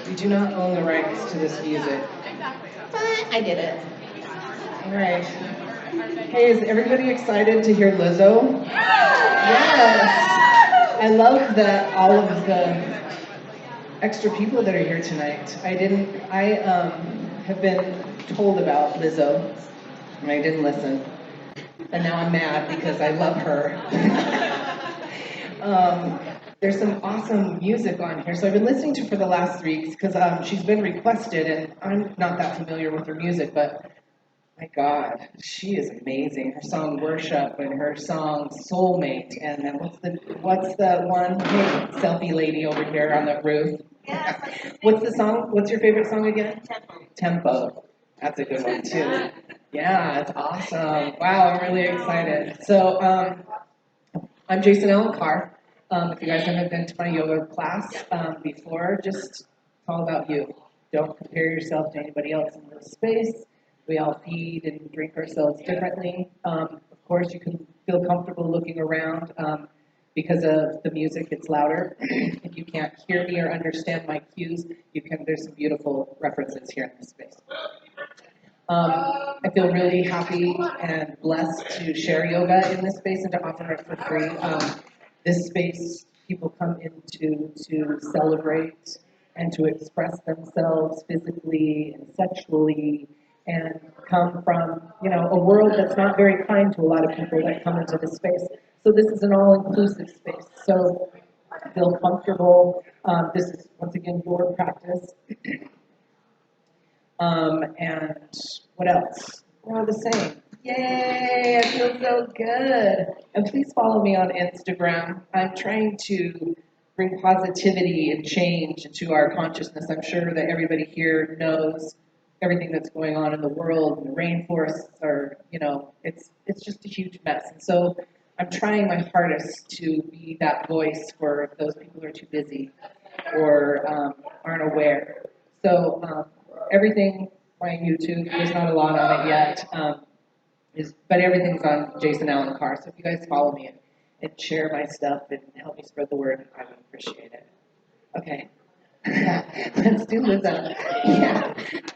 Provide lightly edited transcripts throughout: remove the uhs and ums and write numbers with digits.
We do not own the rights to this music. But I did it. All right. Hey, is everybody excited to hear Lizzo? Yes. I love that all of the extra people that are here tonight. I have been told about Lizzo, and I didn't listen. And now I'm mad because I love her. There's some awesome music on here. So I've been listening to her for the last 3 weeks because she's been requested, and I'm not that familiar with her music, but my God, she is amazing. Her song "Worship" and her song "Soulmate." And then what's the one? Hey, selfie lady over here on the roof. What's the song? What's your favorite song again? Tempo. That's a good one too. Yeah, it's awesome. Wow, I'm really excited. So I'm Jason Ellen Carr. If you guys haven't been to my yoga class before, just it's all about you. Don't compare yourself to anybody else in this space. We all feed and drink ourselves differently. Of course, you can feel comfortable looking around because of the music. It's louder. If you can't hear me or understand my cues, you can. There's some beautiful references here in this space. I feel really happy and blessed to share yoga in this space and to offer it for free. This space people come into to celebrate and to express themselves physically and sexually and come from, a world that's not very kind to a lot of people that come into this space. So this is an all-inclusive space. So feel comfortable. This is, once again, your practice. And what else? We're all the same. Yay, I feel so good. And please follow me on Instagram. I'm trying to bring positivity and change into our consciousness. I'm sure that everybody here knows everything that's going on in the world, and the rainforests are, it's just a huge mess. And so I'm trying my hardest to be that voice for those people who are too busy or aren't aware. So everything on YouTube, there's not a lot on it yet, but everything's on Jason Allen Carr. So if you guys follow me and share my stuff and help me spread the word, I would appreciate it. Okay. Let's do Lizzo. Yeah.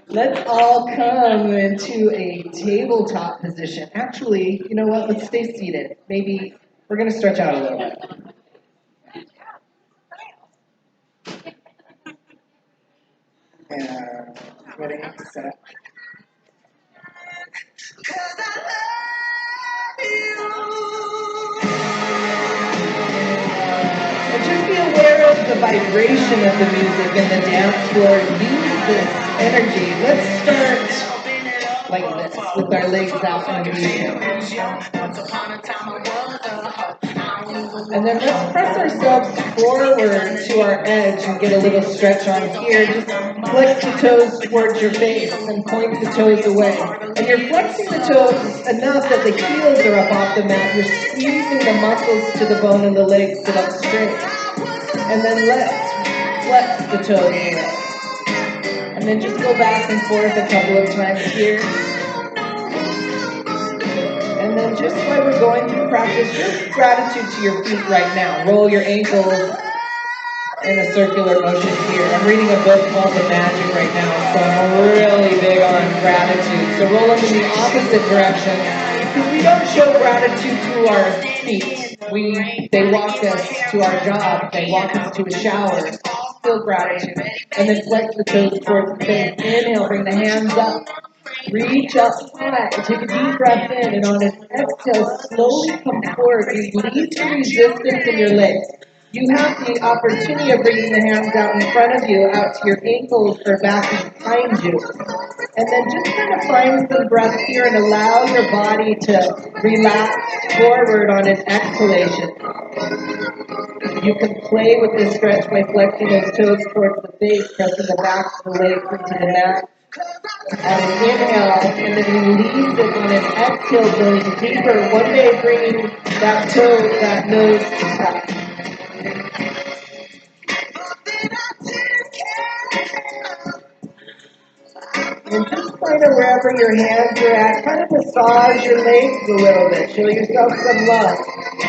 Let's all come into a tabletop position. Actually, you know what? Let's stay seated. Maybe we're going to stretch out a little bit. Yeah. Ready? Set. And just be aware of the vibration of the music and the dance floor. Use this energy. Let's start like this with our legs out on the beat. And then let's press ourselves forward to our edge and get a little stretch on here. Just flex the toes towards your face and point the toes away. And you're flexing the toes enough that the heels are up off the mat. You're squeezing the muscles to the bone and the legs sit up straight. And then let's flex the toes away. And then just go back and forth a couple of times here. And then just while we're going through practice, just gratitude to your feet right now. Roll your ankles in a circular motion here. I'm reading a book called The Magic right now, so I'm really big on gratitude. So roll them in the opposite direction. Because we don't show gratitude to our feet. They walk us to our job. They walk us to a shower. Still gratitude. And then flex the toes towards the face. Inhale, bring the hands up. Reach up high. Take a deep breath in, and on an exhale, slowly come forward. Release the resistance in your legs. You have the opportunity of bringing the hands out in front of you, out to your ankles or back behind you. And then just kind of find some breath here and allow your body to relax forward on an exhalation. You can play with this stretch by flexing those toes towards the face, pressing the back of the legs into the mat. On an inhale, and then release it on an exhale, going deeper. One day bringing that toe, that nose to touch. And just kind of wherever your hands are at, kind of massage your legs a little bit. Show yourself some love.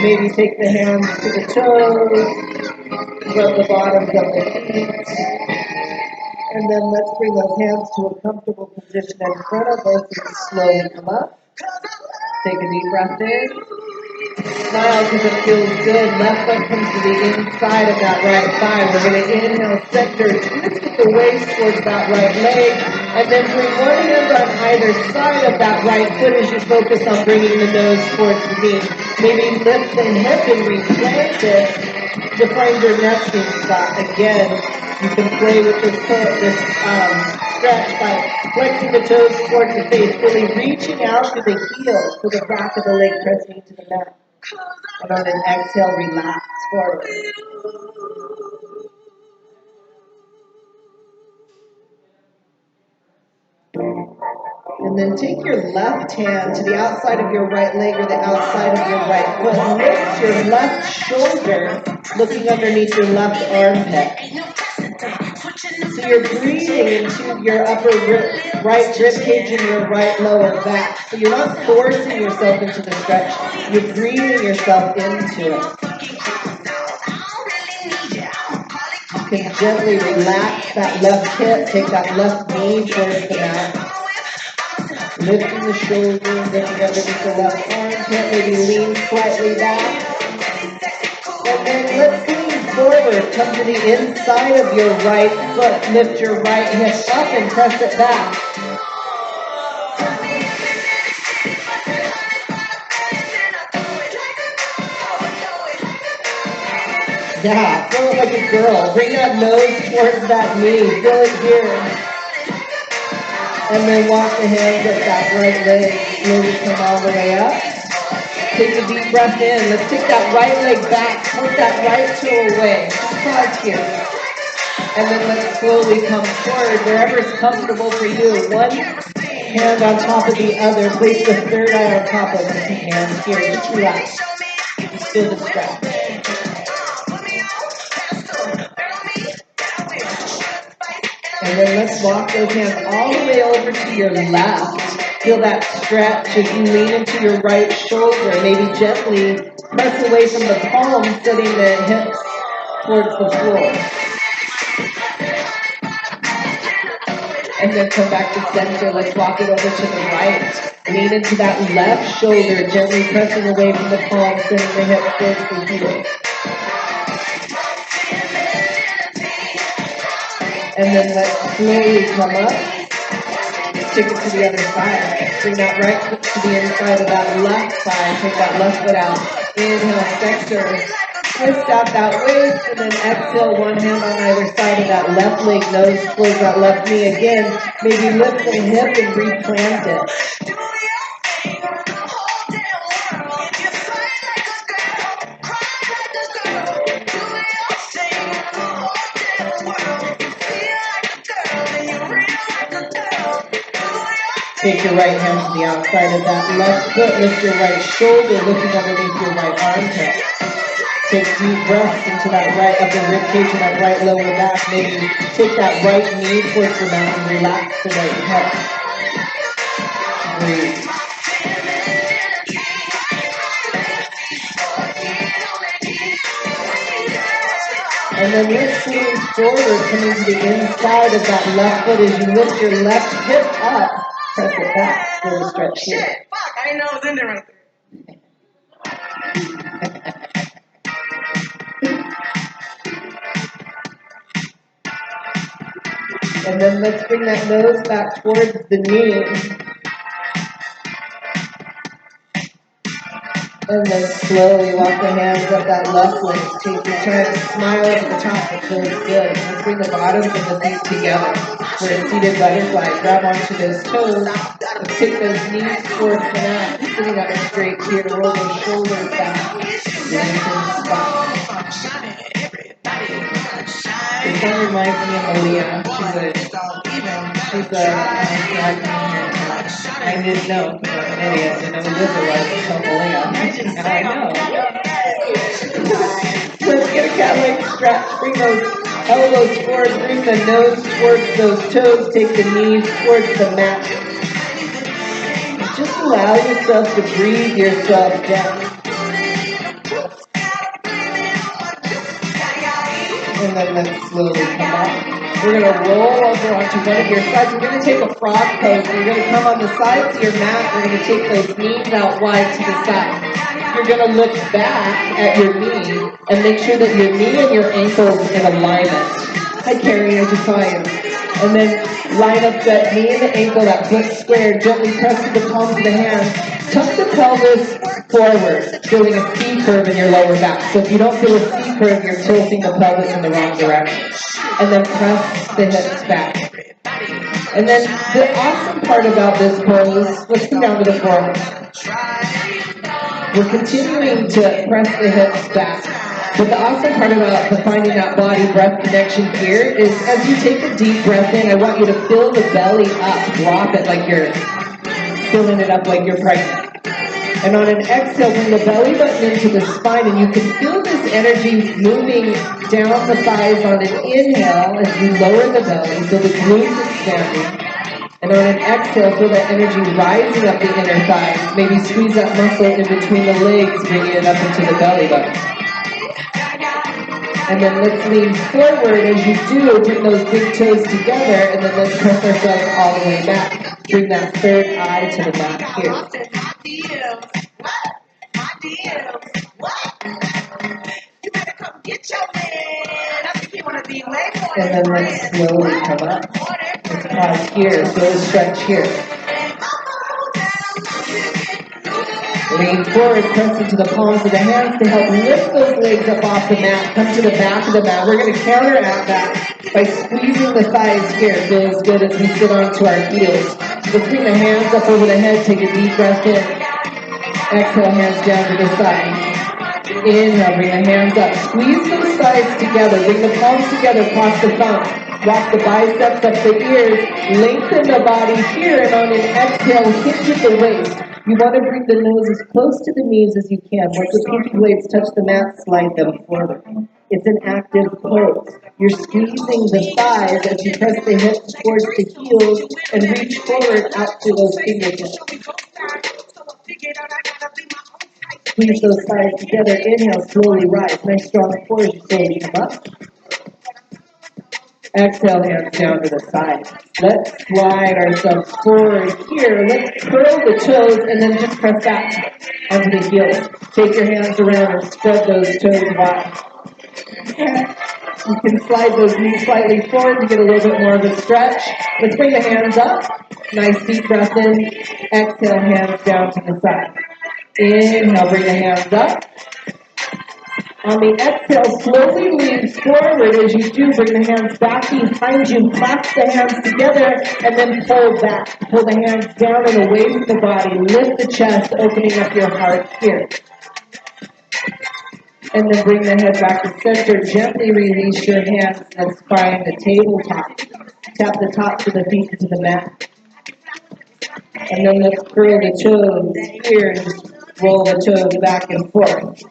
Maybe take the hands to the toes, rub the bottoms of the feet. And then let's bring those hands to a comfortable position in front of us and slowly come up. Take a deep breath in. Smile because it feels good. Left foot comes to the inside of that right thigh. We're going to inhale, center, twist the waist towards that right leg, and then bring one hand on either side of that right foot as you focus on bringing the nose towards the knee. Maybe lift the hip and replant it to find your nesting spot. Again, you can play with this stretch by flexing the toes towards the face, really reaching out to the heels, to the back of the leg, pressing into the mat. And on an exhale, relax forward. And then take your left hand to the outside of your right leg or the outside of your right foot. Lift your left shoulder, looking underneath your left armpit. So you're breathing into your right rib cage and your right lower back. So you're not forcing yourself into the stretch. You're breathing yourself into it. You can gently relax that left hip, take that left knee towards the mat. Lifting the shoulder, lifting underneath the left armpit, maybe lean slightly back. And then let's lean forward, come to the inside of your right foot, lift your right hip up and press it back. Yeah, feel it like a girl. Bring that nose towards that knee, feel it here. And then walk the hands up that right leg, slowly come all the way up. Take a deep breath in. Let's take that right leg back, put that right toe away. Just pause here. And then let's slowly come forward, wherever's comfortable for you. One hand on top of the other. Place the third eye on top of the hands here. Just relax. Just feel the stretch. And then let's walk those hands all the way over to your left. Feel that stretch as you lean into your right shoulder. Maybe gently press away from the palm, setting the hips towards the floor. And then come back to center. Let's walk it over to the right. Lean into that left shoulder, gently pressing away from the palm, sending the hips towards the heel. And then let's slowly come up. Take it to the other side. Bring that right foot to the inside of that left side. Take that left foot out. Inhale, center. Twist out that waist, and then exhale, one hand on either side of that left leg, nose towards that left knee again. Maybe lift the hip and replant it. Take your right hand to the outside of that left foot. Lift your right shoulder, lifting underneath your right armpit. Take deep breaths into that right upper rib cage and that right lower back. Maybe take that right knee towards the mat and relax the right hip. Breathe. And then let's lean forward, coming to the inside of that left foot as you lift your left hip up. Press it back. Feel the stretch here. Shit, fuck, I didn't know it was in there right there. And then let's bring that nose back towards the knee. And then slowly walk the hands up that left leg. Take your time. Smile at the top. It feels good. Let's bring the bottoms of the feet together. For a seated butterfly. Grab onto those toes. Let's take those knees towards the mat. Sitting up straight here to roll those shoulders back. Lengthen the spine. This one reminds me of Aaliyah. She's a I didn't know, because I'm an idiot, and then Lizzo was until Aaliyah. Now I know. Let's get a cat leg stretch. Bring those elbows forward, bring the nose towards those toes, take the knees towards the mat. Just allow yourself to breathe yourself down. And then let's slowly come up. We're going to roll over onto one of your sides. We're going to take a frog pose. You're going to come on the sides of your mat. We're going to take those knees out wide to the side. You're going to look back at your knee and make sure that your knee and your ankle's in alignment. Hi, Carrie, I just saw you. And then line up that knee and the ankle, that foot square. Gently press to the palms of the hands. Tuck the pelvis forward, feeling a C curve in your lower back. So if you don't feel a C curve, you're tilting the pelvis in the wrong direction. And then press the hips back. And then the awesome part about this pose, let's come down to the floor. We're continuing to press the hips back. But the awesome part about finding that body-breath connection here is as you take a deep breath in, I want you to fill the belly up. Drop it like you're filling it up like you're pregnant. And on an exhale, bring the belly button into the spine, and you can feel this energy moving down the thighs on an inhale as you lower the belly, feel the glutes expanding. And on an exhale, feel that energy rising up the inner thighs. Maybe squeeze that muscle in between the legs, bringing it up into the belly button. And then let's lean forward. As you do, bring those big toes together, and then let's press ourselves all the way back. Bring that third eye to the mat here. And then let's slowly come up. Let's pause here, slow stretch here. Lean forward, press into the palms of the hands to help lift those legs up off the mat. Come to the back of the mat. We're going to counteract that by squeezing the thighs here. Feels good as we sit onto our heels. Let's bring the hands up over the head. Take a deep breath in. Exhale, hands down to the side. Inhale, bring the hands up. Squeeze those thighs together. Bring the palms together across the thumbs. Walk the biceps up the ears. Lengthen the body here. And on an exhale, hinge at the waist. You want to bring the nose as close to the knees as you can. Once the pinky blades touch the mat, slide them forward. It's an active pose. You're squeezing the thighs as you press the hips towards the heels and reach forward out to those fingertips. Squeeze those thighs together. Inhale, slowly rise. Nice strong core as you slowly come up. Exhale, hands down to the side. Let's slide ourselves forward here. Let's curl the toes and then just press back onto the heels. Take your hands around and spread those toes wide. You can slide those knees slightly forward to get a little bit more of a stretch. Let's bring the hands up. Nice deep breath in. Exhale, hands down to the side. Inhale, bring the hands up. On the exhale, slowly lean forward. As you do, bring the hands back behind you. Clasp the hands together and then pull back. Pull the hands down and away from the body. Lift the chest, opening up your heart here. And then bring the head back to center. Gently release your hands. Let's find the tabletop. Tap the tops of the feet into the mat. And then let's curl the toes here and just roll the toes back and forth.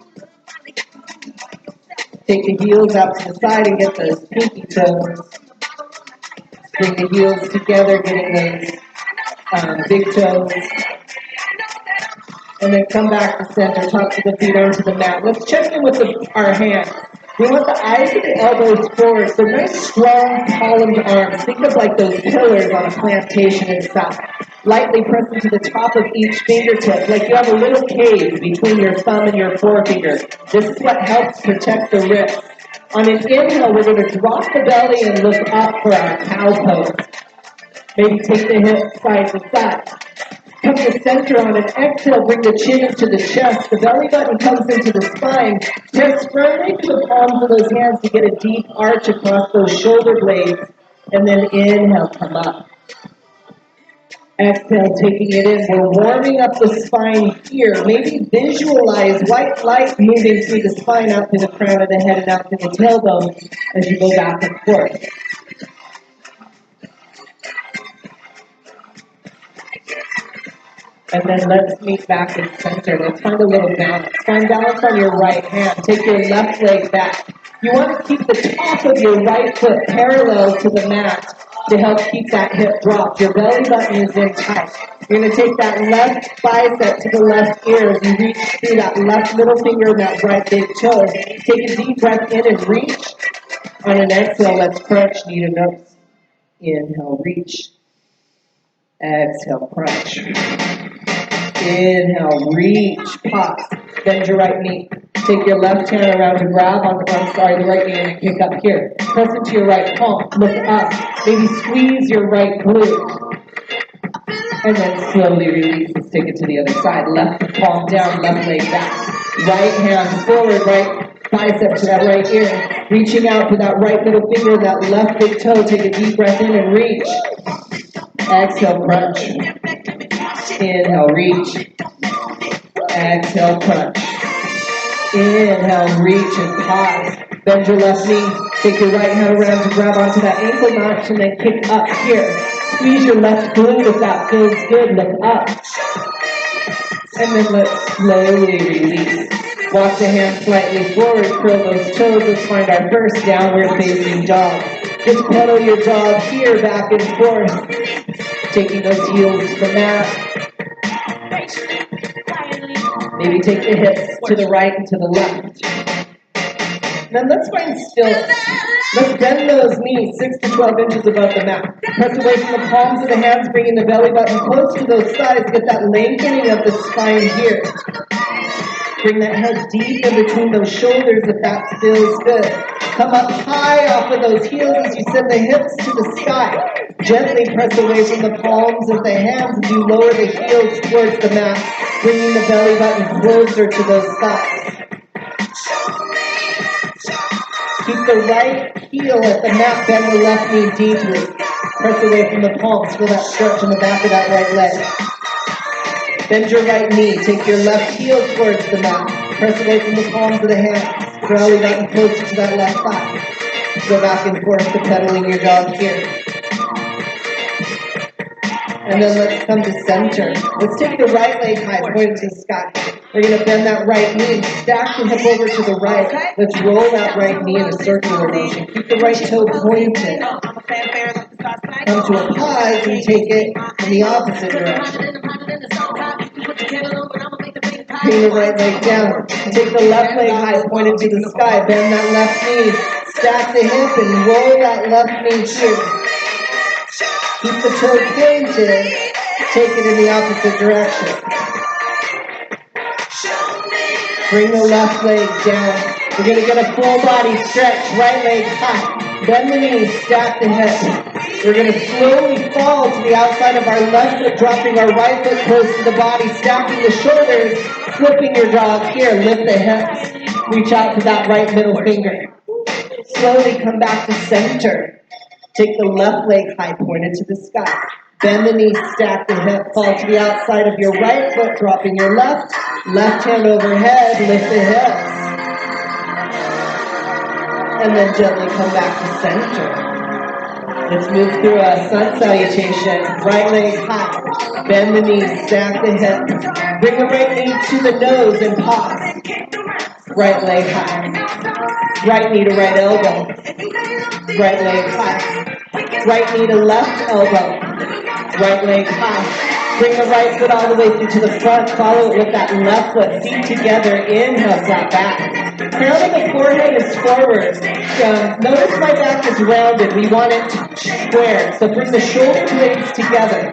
Take the heels out to the side and get those pinky toes. Bring the heels together, getting those big toes. And then come back to center, tops of the feet onto the mat. Let's check in with our hands. We want the eyes and the elbows forward. So nice, strong, columned arms. Think of like those pillars on a plantation inside. Lightly press into the top of each fingertip, like you have a little cave between your thumb and your forefinger. This is what helps protect the wrist. On an inhale, we're going to drop the belly and look up for our cow pose. Maybe take the hips side to side. Come to center on an exhale, bring the chin into the chest. The belly button comes into the spine. Press firmly to the palms of those hands to get a deep arch across those shoulder blades. And then inhale, come up. Exhale, taking it in. We're warming up the spine here. Maybe visualize white light moving through the spine out to the crown of the head and out to the tailbone as you go back and forth. And then let's meet back in center. Let's find a little balance. Find balance on your right hand. Take your left leg back. You want to keep the top of your right foot parallel to the mat to help keep that hip dropped. Your belly button is in tight. You're going to take that left bicep to the left ear as you reach through that left middle finger and that right big toe. Take a deep breath in and reach. On an exhale, let's crunch knee to nose. Inhale, reach. Exhale, crunch. Inhale, reach, pause. Bend your right knee. Take your left hand around to grab on the right knee and kick up here. Press into your right palm. Look up. Maybe squeeze your right glute. And then slowly release. Let's take it to the other side. Left palm down, left leg back. Right hand forward, right bicep to that right ear. Reaching out to that right middle finger, that left big toe. Take a deep breath in and reach. Exhale, crunch. Inhale, reach. Exhale, crunch. Inhale, reach and pause. Bend your left knee. Take your right hand around to grab onto that ankle notch and then kick up here. Squeeze your left glute if that feels good. Look up. And then let's slowly release. Walk the hands slightly forward, curl those toes. Let's find our first downward facing dog. Just pedal your dog here, back and forth. Taking those heels to the mat. Maybe take the hips to the right and to the left. Then let's find stillness. Let's bend those knees 6 to 12 inches above the mat. Press away from the palms of the hands, bringing the belly button close to those sides. Get that lengthening of the spine here. Bring that head deep in between those shoulders if that feels good. Come up high off of those heels as you send the hips to the sky. Gently press away from the palms of the hands as you lower the heels towards the mat, bringing the belly button closer to those thighs. Keep the right heel at the mat, bend the left knee deeply. Press away from the palms, feel that stretch in the back of that right leg. Bend your right knee, take your left heel towards the mat. Press away from the palms of the hands, belly button closer to that left thigh. Go back and forth to pedaling your dog here. And then let's come to center. Let's take the right leg high, point to the sky. We're going to bend that right knee, stack the hip over to the right. Let's roll that right knee in a circular motion. Keep the right toe pointed. Come to a pause and take it in the opposite direction. Bring the right leg down. Take the left leg high, pointed to the sky. Bend that left knee. Stack the hip and roll that left knee here. Keep the toe pointed. Take it in the opposite direction. Bring the left leg down. We're going to get a full body stretch. Right leg high. Bend the knees. Stack the hips. We're going to slowly fall to the outside of our left foot, dropping our right foot close to the body, stacking the shoulders, flipping your dog here. Lift the hips. Reach out to that right middle finger. Slowly come back to center. Take the left leg high, pointed to the sky. Bend the knee, stack the hip, fall to the outside of your right foot, dropping your left. Left hand overhead, lift the hips. And then gently come back to center. Let's move through a sun salutation. Right leg high. Bend the knee, stack the hip. Bring the right knee to the nose and pause. Right leg high. Right knee to right elbow. Right leg high. Right knee to left elbow. Right leg high. Bring the right foot all the way through to the front. Follow it with that left foot. Feet together. Inhale, flat back. Crown of the forehead is forward. Notice my back is rounded. We want it square. So bring the shoulder blades together.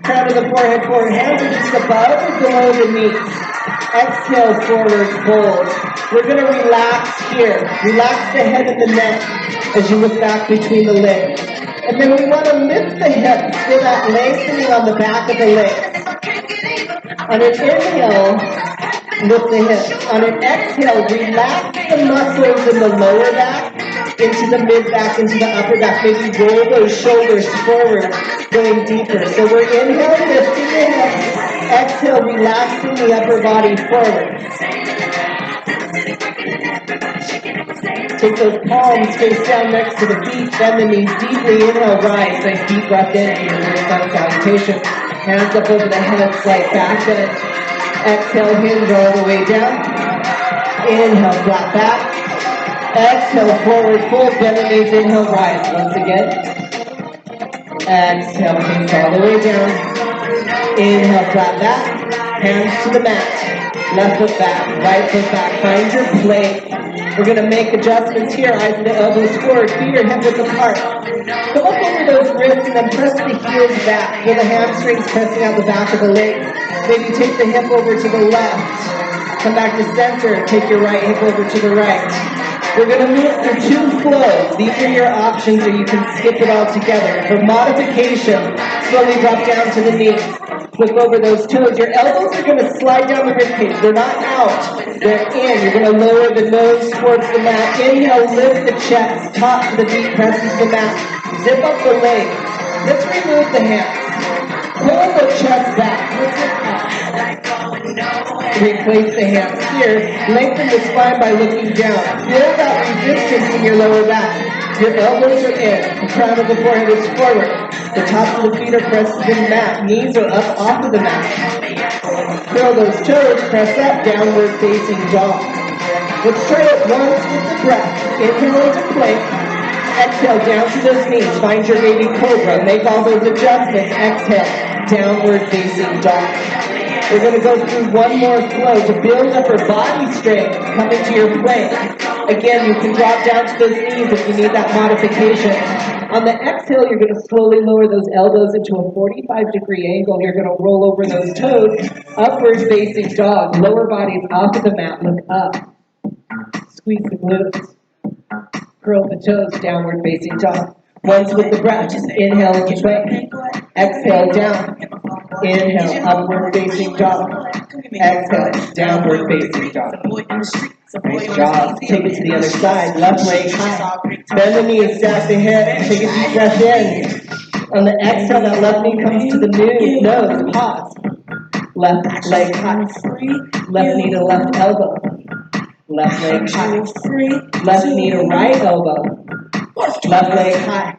Crown of the forehead forward. Hands are just above or below the knees. Exhale, forward fold. We're going to relax here. Relax the head and the neck as you look back between the legs. And then we want to lift the hips. Feel that lengthening on the back of the legs. On an inhale, lift the hips. On an exhale, relax the muscles in the lower back, into the mid-back, into the upper back. Maybe roll those shoulders forward, going deeper. So we're inhale, lifting the hips. Exhale, relaxing the upper body forward. Take those palms face down next to the feet. Bend the knees deeply. Inhale, rise. Nice deep breath in for your sun salutation. Hands up over the head, slight back bend. Exhale, hinge all the way down. Inhale, flat back. Exhale, forward fold. Bend the knees. Inhale, rise. Once again. Exhale, hinge all the way down. Inhale, flat back. Hands to the mat. Left foot back, right foot back. Find your plank. We're going to make adjustments here. Eyes and the elbows forward. Feet or hip width apart. Come up over those wrists and then press the heels back. Feel the hamstrings pressing out the back of the legs. Maybe take the hip over to the left. Come back to center. Take your right hip over to the right. We're going to move through two flows. These are your options, or you can skip it all together. For modification, slowly drop down to the knees. Flip over those toes. Your elbows are going to slide down the ribcage. They're not out. They're in. You're going to lower the nose towards the mat. Inhale, lift the chest. Top to the beat presses the mat. Zip up the legs. Let's remove the hands. Pull the chest back. Lift it up. Replace the hands here. Lengthen the spine by looking down. Feel that resistance in your lower back. Your elbows are in. The crown of the forehead is forward. The tops of the feet are pressed to the mat. Knees are up off of the mat. Curl those toes. Press up. Downward facing dog. Let's try it once with the breath. Inhale into plank. Exhale down to those knees. Find your baby cobra. Make all those adjustments. Exhale. Downward facing dog. We're going to go through one more flow to build up our body strength, coming to your plank. Again, you can drop down to those knees if you need that modification. On the exhale, you're going to slowly lower those elbows into a 45-degree angle. You're going to roll over those toes, upward facing dog. Lower body's off of the mat, look up. Squeeze the glutes. Curl the toes, downward facing dog. Once with the breath, just inhale into plank. Exhale down. Inhale, upward facing dog. Exhale, downward facing dog. Nice job. Take it to the other side. Left leg high. Bend the knees, stack the hip. Take a deep breath in. On the exhale, that left knee comes to the nose. Pause. Left leg high. Left knee to left elbow. Left leg high. Left knee to right elbow. Left leg high.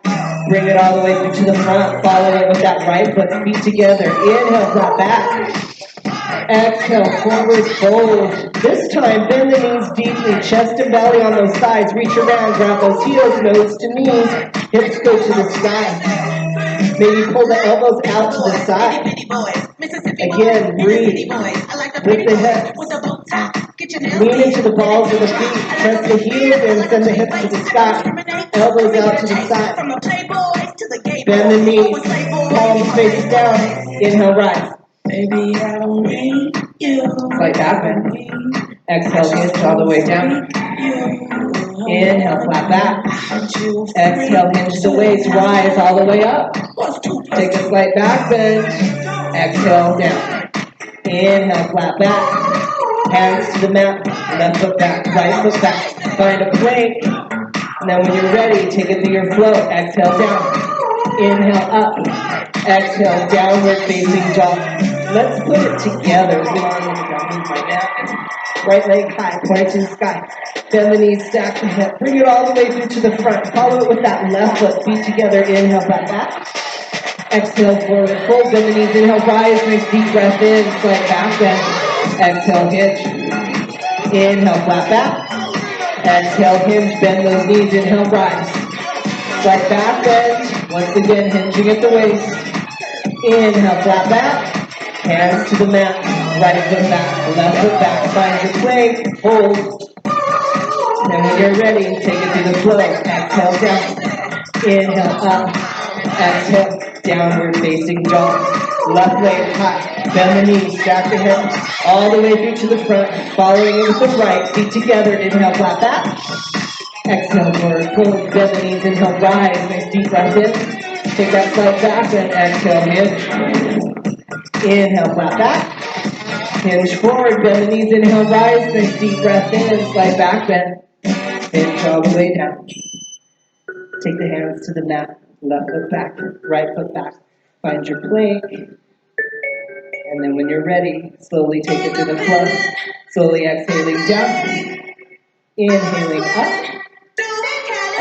Bring it all the way through to the front. Follow it with that right foot. Feet together. Inhale, flat back. Exhale, forward fold. This time, bend the knees deeply. Chest and belly on those sides. Reach around. Grab those heels. Nose to knees. Hips go to the sky. Maybe pull the elbows out to the side. Again, breathe. Lift the hips. Lean into the balls of the feet. Press the heels in. Send the hips to the sky. Elbows out to the side. Bend the knees. Palms face down. Inhale, rise. Maybe I don't need you. Like that bend. Exhale, hinge all the way down. Inhale, flat back. Exhale, hinge the waist. Rise all the way up. Take a slight back bend. Exhale, down. Inhale, flat back. Hands to the mat. Left foot back. Right foot back. Find a plank. And then when you're ready, take it to your flow. Exhale, down. Inhale, up. Exhale, downward facing dog. Let's put it together. Right leg high, point to the sky. Bend the knees, stack the hip. Bring it all the way through to the front. Follow it with that left foot. Feet together. Inhale, flat back. Exhale, forward fold. Bend the knees. Inhale, rise. Nice deep breath in. Slight back bend. Exhale, hinge. Inhale, flat back. Exhale, hinge. Bend those knees. Inhale, rise. Slight back bend. Once again, hinging at the waist. Inhale, flat back. Hands to the mat. Right foot back. Left foot back. Find your plank. Hold. And when you're ready, take it through the flow. Exhale, down. Inhale, up. Exhale, downward facing dog. Left leg high. Bend the knees. Stack the hips. All the way through to the front. Following it with the right. Feet together. Inhale, flat back. Exhale, forward fold. Bend the knees. Inhale, rise. Nice deep breath in. Take that side back and exhale, hinge. Inhale, flat back. Hinge forward, bend the knees, inhale, rise. Nice deep breath in, slide back bend. Hinge all the way down. Take the hands to the mat. Left foot back, right foot back. Find your plank. And then when you're ready, slowly take it to the floor. Slowly exhaling down. Inhaling up.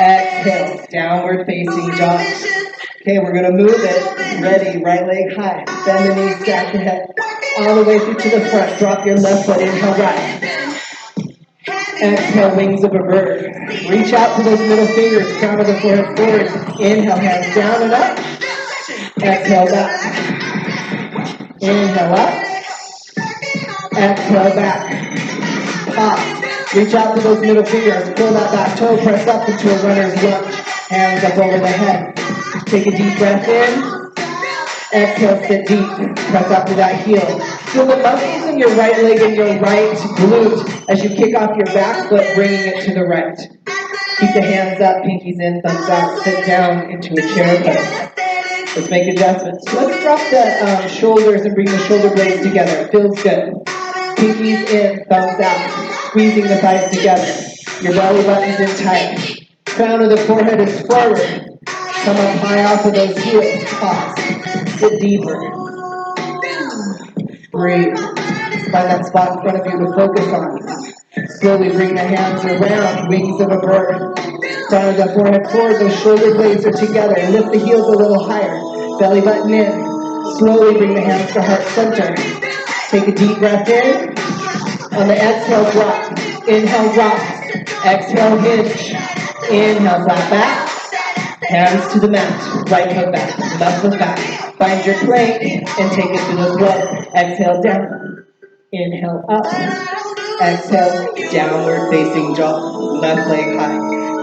Exhale, downward facing dog. Okay, we're going to move it. Ready, right leg high. Bend the knees, stack the hip. All the way through to the front. Drop your left foot. Inhale, rise. Exhale, wings of a bird. Reach out to those middle fingers. Crown of the forehead forward. Inhale, hands down and up. Exhale, back. Inhale, up. Exhale back. Pop. Reach out to those middle fingers. Pull that back toe. Press up into a runner's lunge. Hands up over the head. Take a deep breath in. Exhale, sit deep. Press up to that heel. Feel the muscles in your right leg and your right glute as you kick off your back foot, bringing it to the right. Keep the hands up, pinkies in, thumbs out. Sit down into a chair pose. Let's make adjustments. Let's drop the shoulders and bring the shoulder blades together. It feels good. Pinkies in, thumbs out. Squeezing the thighs together. Your belly button's in tight. Crown of the forehead is forward. Come up high off of those heels. Pause. Sit deeper. Breathe. Find that spot in front of you to focus on. Slowly bring the hands around, wings of a bird. Crown of the forehead forward, those shoulder blades are together. Lift the heels a little higher. Belly button in. Slowly bring the hands to heart center. Take a deep breath in. On the exhale, drop. Inhale, drop. Exhale, hinge. Inhale, flat back. Hands to the mat. Right foot back. Left foot back. Find your plank and take it to the floor. Exhale, down. Inhale, up. Exhale, downward facing dog. Left leg high.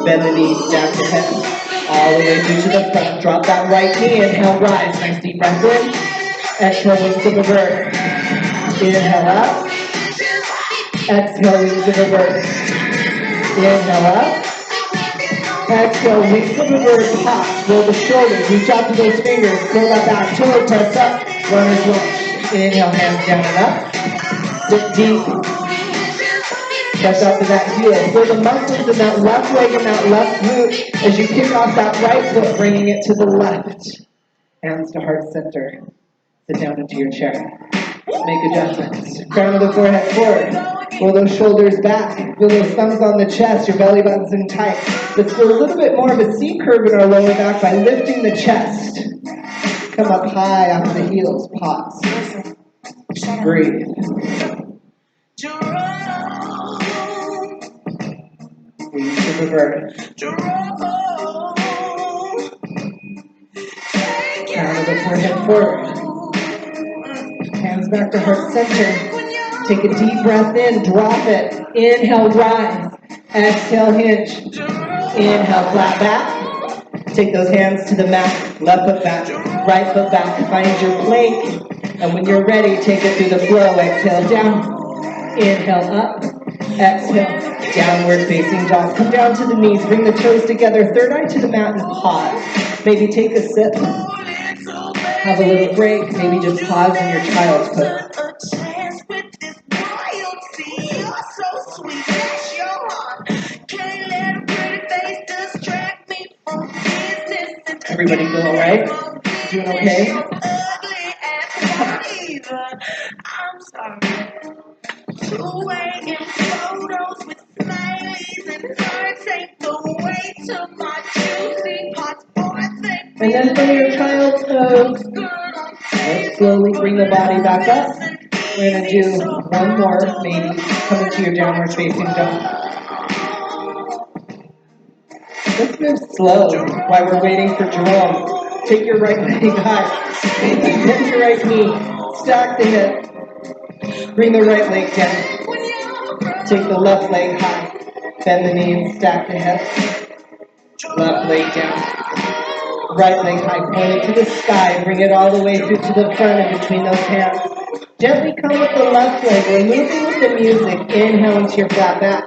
Bend the knees, stack the head. All the way through to the front. Drop that right knee. Inhale, rise. Nice deep breath in. Exhale, wings of a bird. Inhale up. Exhale, wings of a bird. Inhale up. Exhale, wings of a bird, pop. Roll the shoulders, reach out to those fingers. Curl that back toe, press up. Runner's lunge. Inhale, hands down and up. Sit deep. Press up to that heel. Feel the muscles in that left leg and that left glute as you kick off that right foot, bringing it to the left. Hands to heart center. Sit down into your chair. Make adjustments. Crown of the forehead forward. Roll those shoulders back. Feel those thumbs on the chest. Your belly button's in tight. Let's do a little bit more of a C curve in our lower back by lifting the chest. Come up high off the heels. Pause. Breathe. Wings of a bird. Crown of the forehead forward. Hands back to heart center. Take a deep breath in, drop it. Inhale, rise. Exhale, hinge. Inhale, flat back. Take those hands to the mat. Left foot back, right foot back. Find your plank. And when you're ready, take it through the flow. Exhale, down. Inhale, up. Exhale, downward facing dog. Come down to the knees. Bring the toes together. Third eye to the mat and pause. Maybe take a sip. Have a little break. Maybe just pause in your child's pose. Everybody feel all right? Doing okay? I'm sorry. Two-way in photos with smileys and hearts ain't the way to my juicy parts. And then from your child's pose, let's slowly bring the body back up. We're going to do one more, maybe. Come into your downward facing dog. Let's move slow while we're waiting for Jerome. Take your right leg high. Bend your right knee. Stack the hip. Bring the right leg down. Take the left leg high. Bend the knee and stack the hip. Left leg down. Right leg high, pointed to the sky. Bring it all the way through to the front and between those hands. Gently come with the left leg. We're moving with the music. Inhale into your flat back.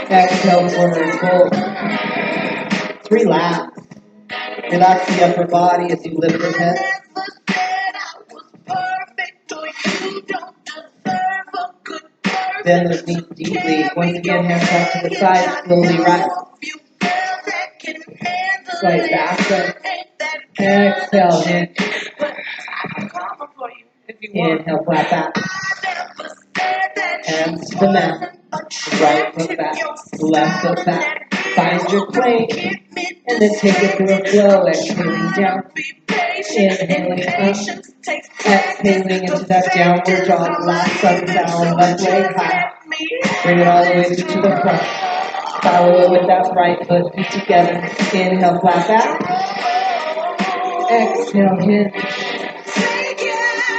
Exhale, forward fold. Just relax. Relax the upper body as you lift the head. Bend those knees deeply. Once again, hands out to the side. Slowly rise. Slight back foot. Exhale, hinge. Inhale, flat back. Hands to the mat. Right foot back. Left foot back. Find your plank. And then take it through a flow. Exhaling down. Inhaling up. Exhaling into that downward dog. Last sundown. Left leg high. Bring it all the way through to the front. Follow it with that right foot. Feet together. Inhale, flat back. Exhale, hinge.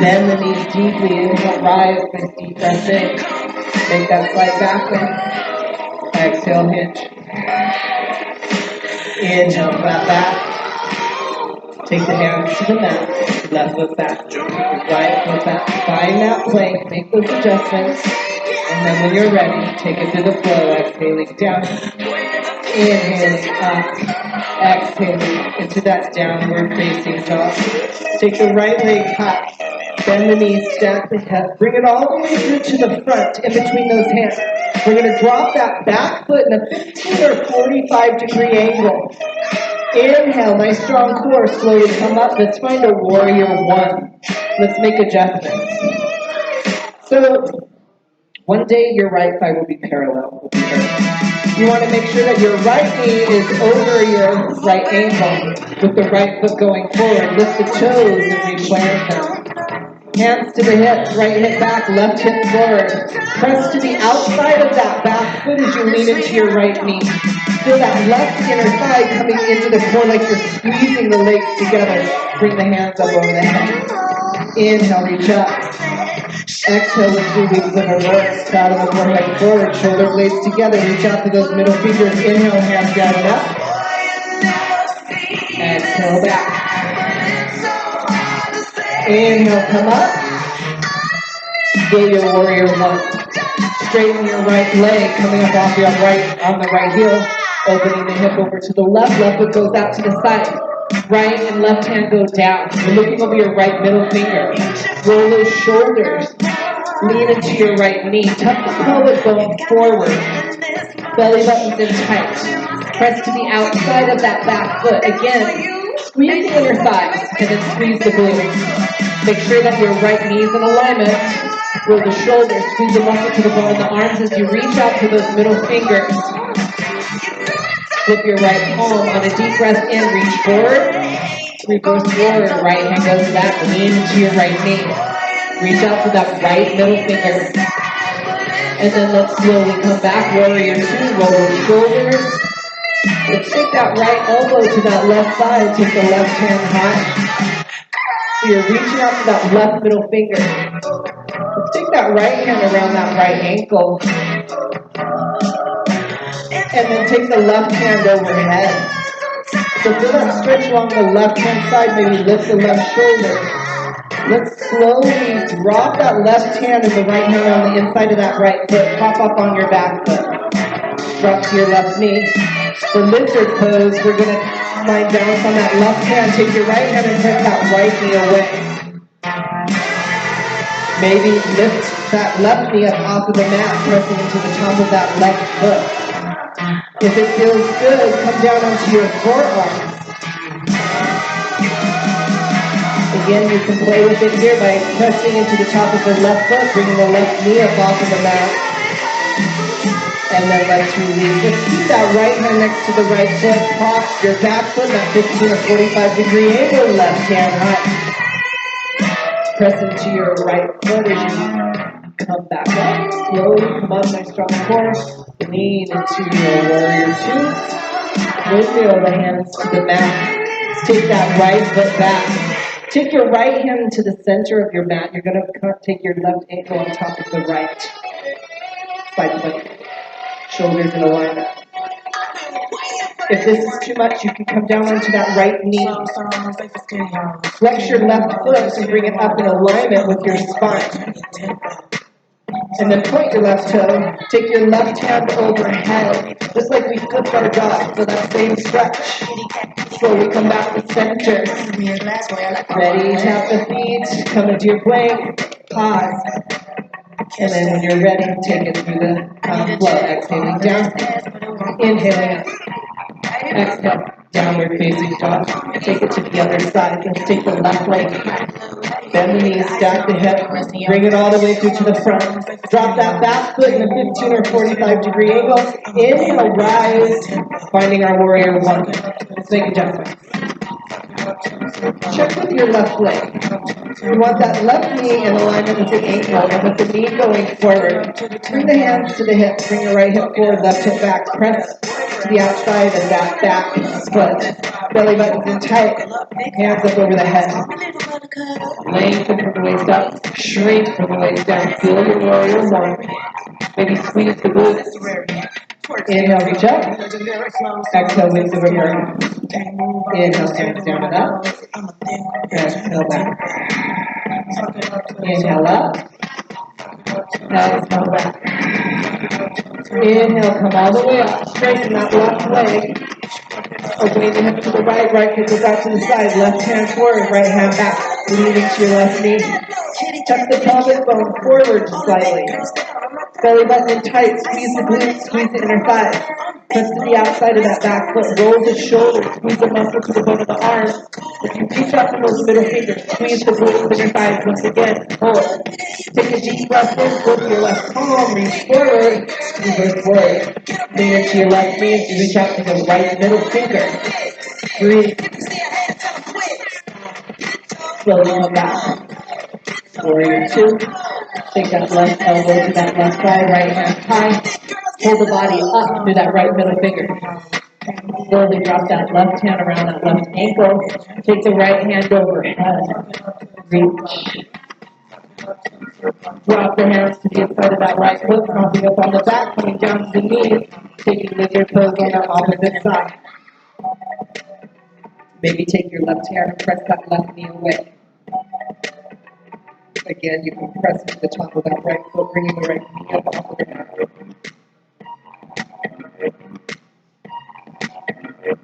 Bend the knees deeply. Inhale, rise, nice deep breath in. Make that slight back bend. Exhale, hinge. Inhale, flat back. Take the hands to the mat. Left foot back. Right foot back. Find that plank. Make those adjustments. And then when you're ready, take it to the flow. Exhaling down. Inhaling up. Exhaling into that downward facing dog. Take the right leg high. Bend the knees, stack the hip. Bring it all the way through to the front, in between those hands. We're going to drop that back foot in a 15 or 45 degree angle. Inhale, nice strong core. Slowly come up. Let's find a warrior one. Let's make adjustments. So, one day your right thigh will be parallel. You want to make sure that your right knee is over your right ankle with the right foot going forward. Lift the toes and replant them. Hands to the hips, right hip back, left hip forward. Press to the outside of that back foot as you lean into your right knee. Feel that left inner thigh coming into the core like you're squeezing the legs together. Bring the hands up over the head. Inhale, reach up. Exhale, lift your wings in reverse. Crown of the forehead forward, shoulder blades together. Reach out to those middle fingers. Inhale, hands down and up. Exhale, back. Inhale, come up. Feel your warrior one. Straighten your right leg, coming up off your right, on the right heel. Opening the hip over to the left. Left foot goes out to the side. Right and left hand go down. You're looking over your right middle finger. Roll those shoulders. Lean into your right knee. Tuck the pelvic bone forward. Belly button's in tight. Press to the outside of that back foot. Again, squeeze the inner thighs and then squeeze the glutes. Make sure that your right knee is in alignment. Roll the shoulders, squeeze the muscle to the bone of the arms as you reach out to those middle fingers. Flip your right palm on a deep breath in, reach forward. Reverse forward, right hand goes back, lean into your right knee. Reach out to that right middle finger. And then let's slowly come back, warrior two, roll those shoulders. Let's take that right elbow to that left thigh, take the left hand high. So you're reaching out to that left middle finger. Let's take that right hand around that right ankle. And then take the left hand overhead. So feel that stretch along the left hand side, maybe lift the left shoulder. Let's slowly drop that left hand and the right hand on the inside of that right foot. Pop up on your back foot. Drop to your left knee. For lizard pose, we're going to find balance on that left hand. Take your right hand and press that right knee away. Maybe lift that left knee up off of the mat, pressing into the top of that left foot. If it feels good, come down onto your forearms. Again, you can play with it here by pressing into the top of the left foot, bringing the left knee up off of the mat. And then let's release. Let's keep that right hand next to the right foot. Pop your back foot, that 15 or 45 degree angle, left hand high. Press into your right foot as you come back up. Slowly come up, nice strong core. Lean into your warrior two. Windmill the hands to the mat. Let's take that right foot back. Take your right hand to the center of your mat. You're going to take your left ankle on top of the right. Side plank. Shoulders in alignment. If this is too much, you can come down onto that right knee. Flex your left foot and bring it up in alignment with your spine. And then point your left toe. Take your left hand overhead, just like we flipped our dog for that same stretch. Slowly come back to center. Ready, tap the feet, come into your plank, pause. And then when you're ready, take it through the flow. Exhaling down, inhaling, exhale, downward facing dog. Take it to the other side. Let's take the left leg. Bend the knees, stack the hip, bring it all the way through to the front. Drop that back foot in a 15 or 45 degree angle. Inhale, rise, finding our warrior one. Let's make adjustments. Check with your left leg. You want that left knee in alignment with the ankle and with the knee going forward. Bring the hands to the hips, bring your right hip forward, left hip back. Press to the outside of that back foot. Belly button's in tight. Hands up over the head. Lengthen from the waist up. Shrink from the waist down. Feel your warrior one. Maybe squeeze the glutes. Inhale, reach up. Exhale, wings of a bird. Inhale, hands down and up. Exhale, back. Inhale, up. Exhale, back. Inhale, come all the way up. Straighten that left leg. Opening the hip to the right, right hip goes out to the side. Left hand forward, right hand back. Leaning to your left knee. Tuck the pelvic bone forward slightly. Belly button in tight. Squeeze the glutes, squeeze the inner thighs. Press to the outside of that back foot. Roll the shoulders. Squeeze the muscle to the bone of the arm. If you reach up to those middle fingers, squeeze the glutes and your thighs once again. Hold. Take a deep breath in. Go to your left palm. Reach forward. Reverse forward. Lean into your left knee as you reach out to the right middle finger. Breathe. Slowly come back. Warrior two. Take that left elbow to that left thigh, right hand high. Pull the body up through that right middle finger. Slowly drop that left hand around that left ankle. Take the right hand overhead. Reach. Drop the hands to the inside of that right foot, propping up on the back, coming down to the knees. Taking lizard pose on the opposite side. Maybe take your left hand and press that left knee away. Again, you can press to the top of that right foot, bringing the right knee up off of the mat.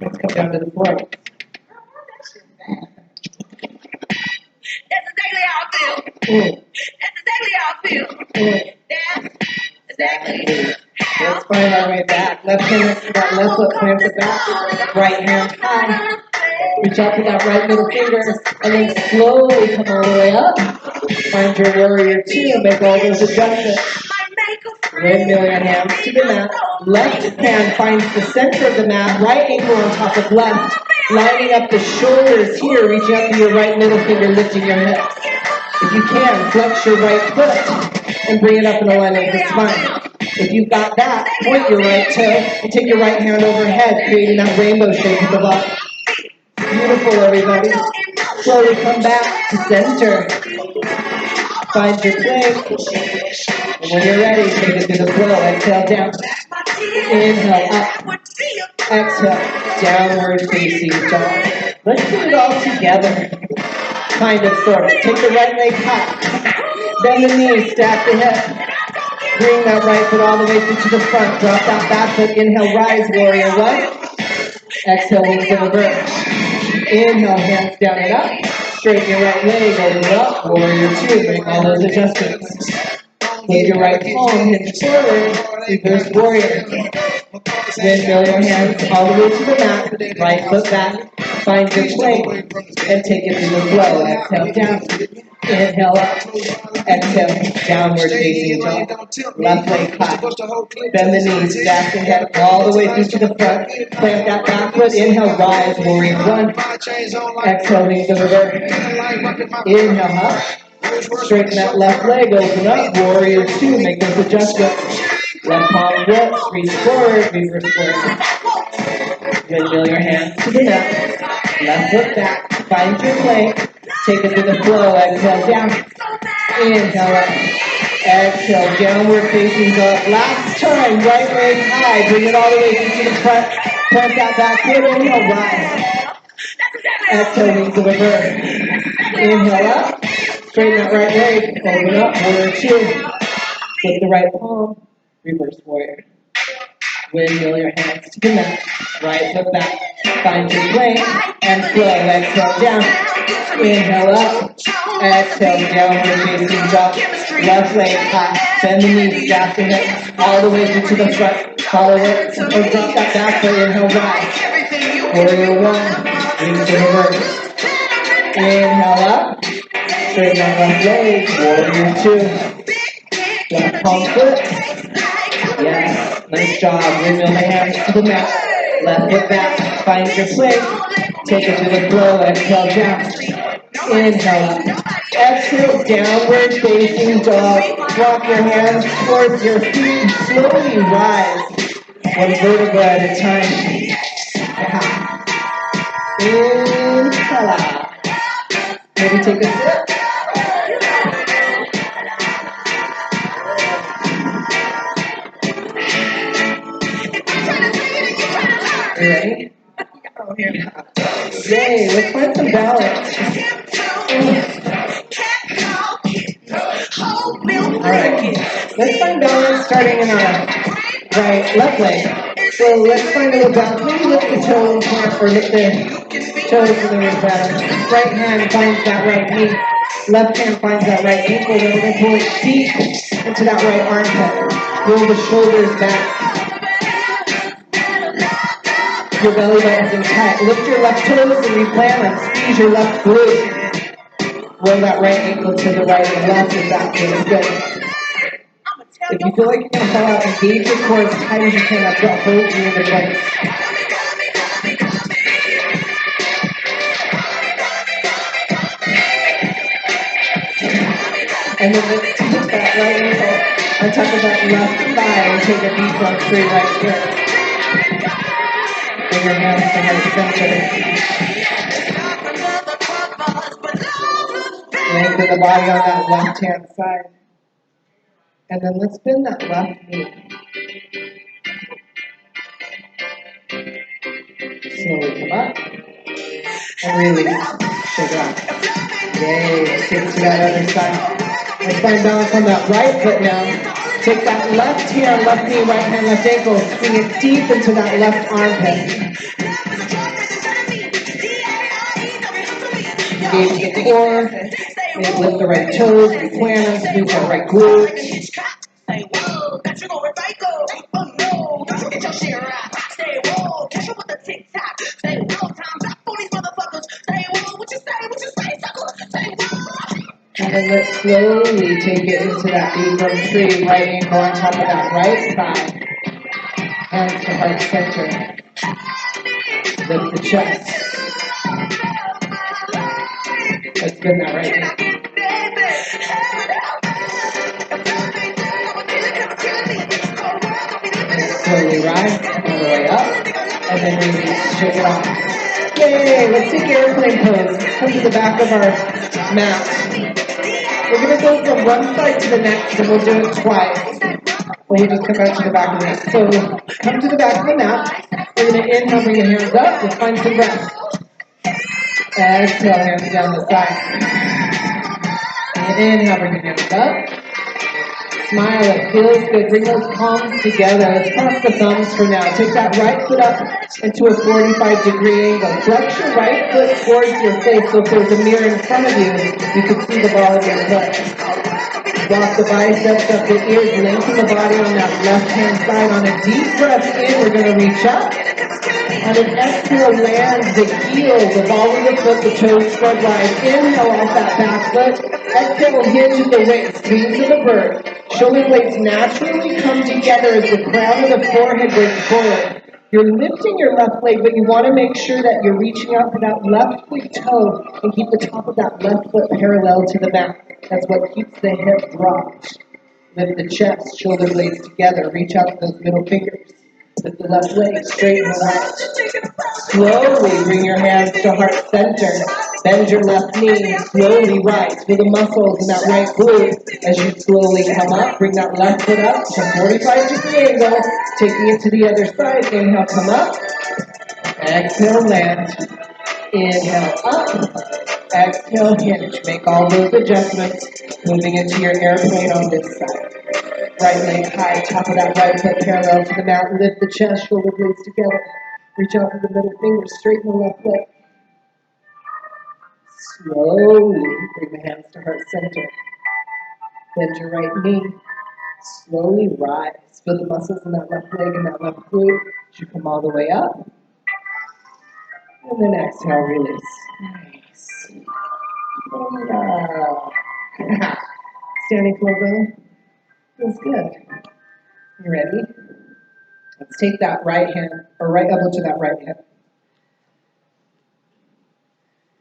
Let's come down to the floor. That's exactly how I feel. That's exactly how I feel. That's exactly. Let's find our way back. Left hand next to that left foot, plant the back. Right hand high. Reach out to that right middle finger, and then slowly come all the way up. Find your warrior two. Make all those adjustments. Windmill your hands to the mat. Left hand finds the center of the mat. Right ankle on top of left. Lining up the shoulders here. Reaching up to your right middle finger, lifting your hips. If you can, flex your right foot and bring it up in alignment with the spine. If you've got that, point your right toe and take your right hand overhead, creating that rainbow shape at the bottom. Beautiful, everybody. Slowly come back to center. Find your plank. And when you're ready, take it to the flow. Exhale down. Inhale up. Exhale. Downward facing dog. Let's do it all together. Kind of, sort of. Take the right leg high. Bend the knees, stack the hip. Bring that right foot all the way through to the front. Drop that back foot. Inhale, rise, warrior one. Exhale, wings of a bird. Inhale, hands down and up. Straighten your right leg, open it up. Warrior two, make all those adjustments. With your right palm, hinge forward. Reverse warrior. Windmill your hands all the way to the mat. Right foot back. Find your plank and take it through the flow. Exhale down. Inhale up. Exhale. Downward facing dog. Left leg high. Bend the knees. Stack the head all the way through to the front. Plant that back foot. Inhale. Rise. Warrior one. Exhale. Wings of a bird. Inhale up. Straighten that left leg. Open up. Warrior two. Make those adjustments. Left palm grips. Reach forward. Reverse forward. Windmill your hands to the mat. Left foot back. Find your plank. Take it to the flow. Exhale down. Inhale up. Exhale. Downward facing dog. Last time. Right leg high. Bring it all the way into the front. Plant that back foot. Inhale. Rise. Exhale. Wings of a bird. Inhale up. Straighten that right leg. Open up. Warrior two. Flip the right palm. Reverse warrior. Windmill your hands to the mat. Right foot back. Find your plank and flow. Exhale down. Inhale up. Exhale downward facing dog. Left leg high. Bend the knees. Stack the hips all the way through to the front. Follow it or drop that back foot. Inhale, rise. Warrior one. Wings to reverse. Inhale up. Straighten that left leg. Warrior two. Left palm foot. Yes, nice job. Windmill the hands to the mat. Left foot back. Find your plank. Take it to the flow. Exhale down. Inhale up. Exhale, downward facing dog. Walk your hands towards your feet. Slowly rise. One vertebra at a time. Inhala. Maybe take a sip. You ready? Yay, let's find some balance. Alright, let's find balance starting in our left leg. So let's find a little balance. Maybe lift the toes, or lift the toes and then we're better. Right hand finds that right knee. Left hand finds that right ankle. Then we're going to pull it deep into that right armpit. Roll the shoulders back. Your belly button's in tight. Lift your left toes and replant and squeeze your left glute. Roll that right ankle to the right and left if that feels good. If you feel like you're going to fall out, engage your core as tight as you can. That's what holds you into place. And then let's take that right ankle on top of that left thigh and take a deep front three right here. Bring your hands to heart center. Lengthen the body on that left hand side. And then let's bend that left knee. Slowly come up. And release. Shake it off. Yay. Let's take it to that other side. Let's find balance on that right foot now. Take that left hand, left knee, right hand, left ankle. Swing it deep into that left armpit. Engage the core. Lift the right toes. Replant them. Squeeze that right glute. And then let's slowly take it into that Abram tree, right ankle on top of that right thigh. Hands to heart center. Lift the chest. Let's bend that right knee. And slowly rise all the way up. And then release. Shake it off. Yay! Let's take airplane pose. Come to the back of our mat. We're going to go from one side to the next, and we'll do it twice. We'll just come back to the back of the mat. So come to the back of the mat. We're going to inhale, bring your hands up. Let's find some breath. Exhale, hands down the side. And inhale, bring your hands up. Smile, it feels good. Bring those palms together. Let's cross the thumbs for now. Take that right foot up into a 45-degree angle. Flex your right foot towards your face, so if there's a mirror in front of you, you can see the ball of your foot. Walk the biceps up the ears, lengthen the body on that left-hand side. On a deep breath in, we're going to reach up. On an exhale, land the heel, the ball of the foot, the toes spread wide. Inhale off that back foot. Exhale, hinge at the waist, wings of the bird. Shoulder blades naturally come together as the crown of the forehead goes forward. You're lifting your left leg, but you want to make sure that you're reaching out for that left big toe and keep the top of that left foot parallel to the mat. That's what keeps the hip dropped. Lift the chest, shoulder blades together. Reach out for those middle fingers. Lift the left leg, straighten the right. Slowly bring your hands to heart center. Bend your left knee, slowly rise. Feel the muscles in that right glute. As you slowly come up, bring that left foot up to 45-degree angle. Taking it to the other side. Inhale, come up. Exhale, land. Inhale, up. Exhale, hinge. Make all those adjustments. Moving into your airplane on this side. Right leg high, top of that right foot parallel to the mat. Lift the chest, shoulder blades together. Reach out for the middle finger, straighten the left leg. Slowly bring the hands to heart center. Bend your right knee. Slowly rise. Feel the muscles in that left leg and that left glute. Should come all the way up. And then exhale, release. Nice. Standing floor belly. Feels good. You ready? Let's take that right hand, or right elbow to that right hip.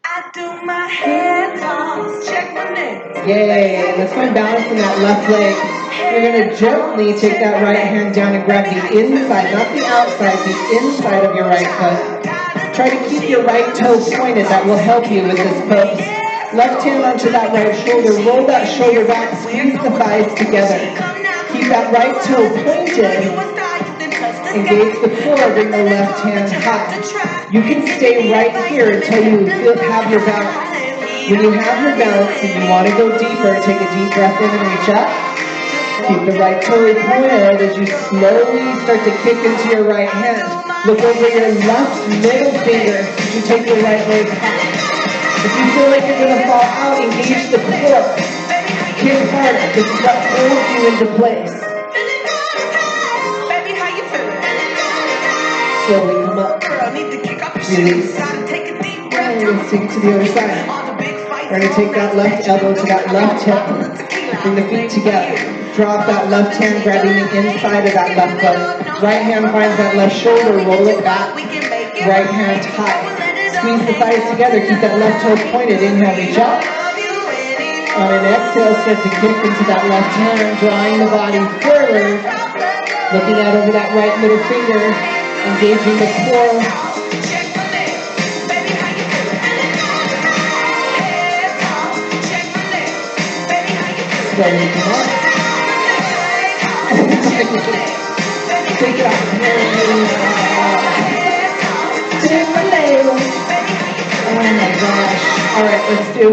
I do my head toss, check my neck. Yay! Let's find balance in that left leg. You're going to gently take that right hand down and grab the inside, not the outside, the inside of your right foot. Try to keep your right toe pointed. That will help you with this pose. Left hand onto that right shoulder. Roll that shoulder back. Squeeze the thighs together. Keep that right toe pointed. Engage the core. Bring the left hand high. You can stay right here until you have your balance. When you have your balance and you want to go deeper, take a deep breath in and reach up. Keep the right toe pointed as you slowly start to kick into your right hand. Look over your left middle finger as you take your right leg high. If you feel like you're going to fall out, engage the core. Kick harder. This is what holds you into place. Slowly come up. Release. And let's take it to the other side. We're going to take that left elbow to that left hip. Bring the feet together. Drop that left hand, grabbing the inside of that left foot. Right hand finds that left shoulder, roll it back. Right hand high. Squeeze the thighs together, keep that left toe pointed. Inhale, reach up. On an exhale, start to kick into that left hand, drawing the body forward. Looking out over that right middle finger, engaging the core. Slowly come up. Take it out. Oh my gosh. Alright, let's do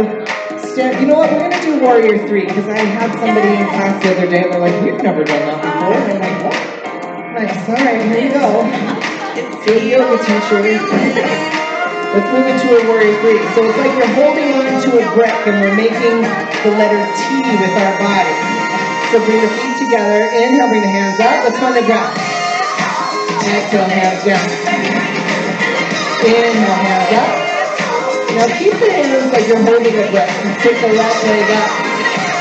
stand. You know what? We're going to do Warrior 3 because I had somebody in class the other day and they're like, we've never done that before. And I'm like, what? Nice. Alright, here you go. Good yoga teacher. Let's move into a Warrior 3. So it's like you're holding on to a brick and we're making the letter T with our body. So bring the feet together. Inhale, bring the hands up. Let's find the breath. Exhale, hands down. Inhale, hands up. Now keep the hands like you're holding a breath. And take the left leg up.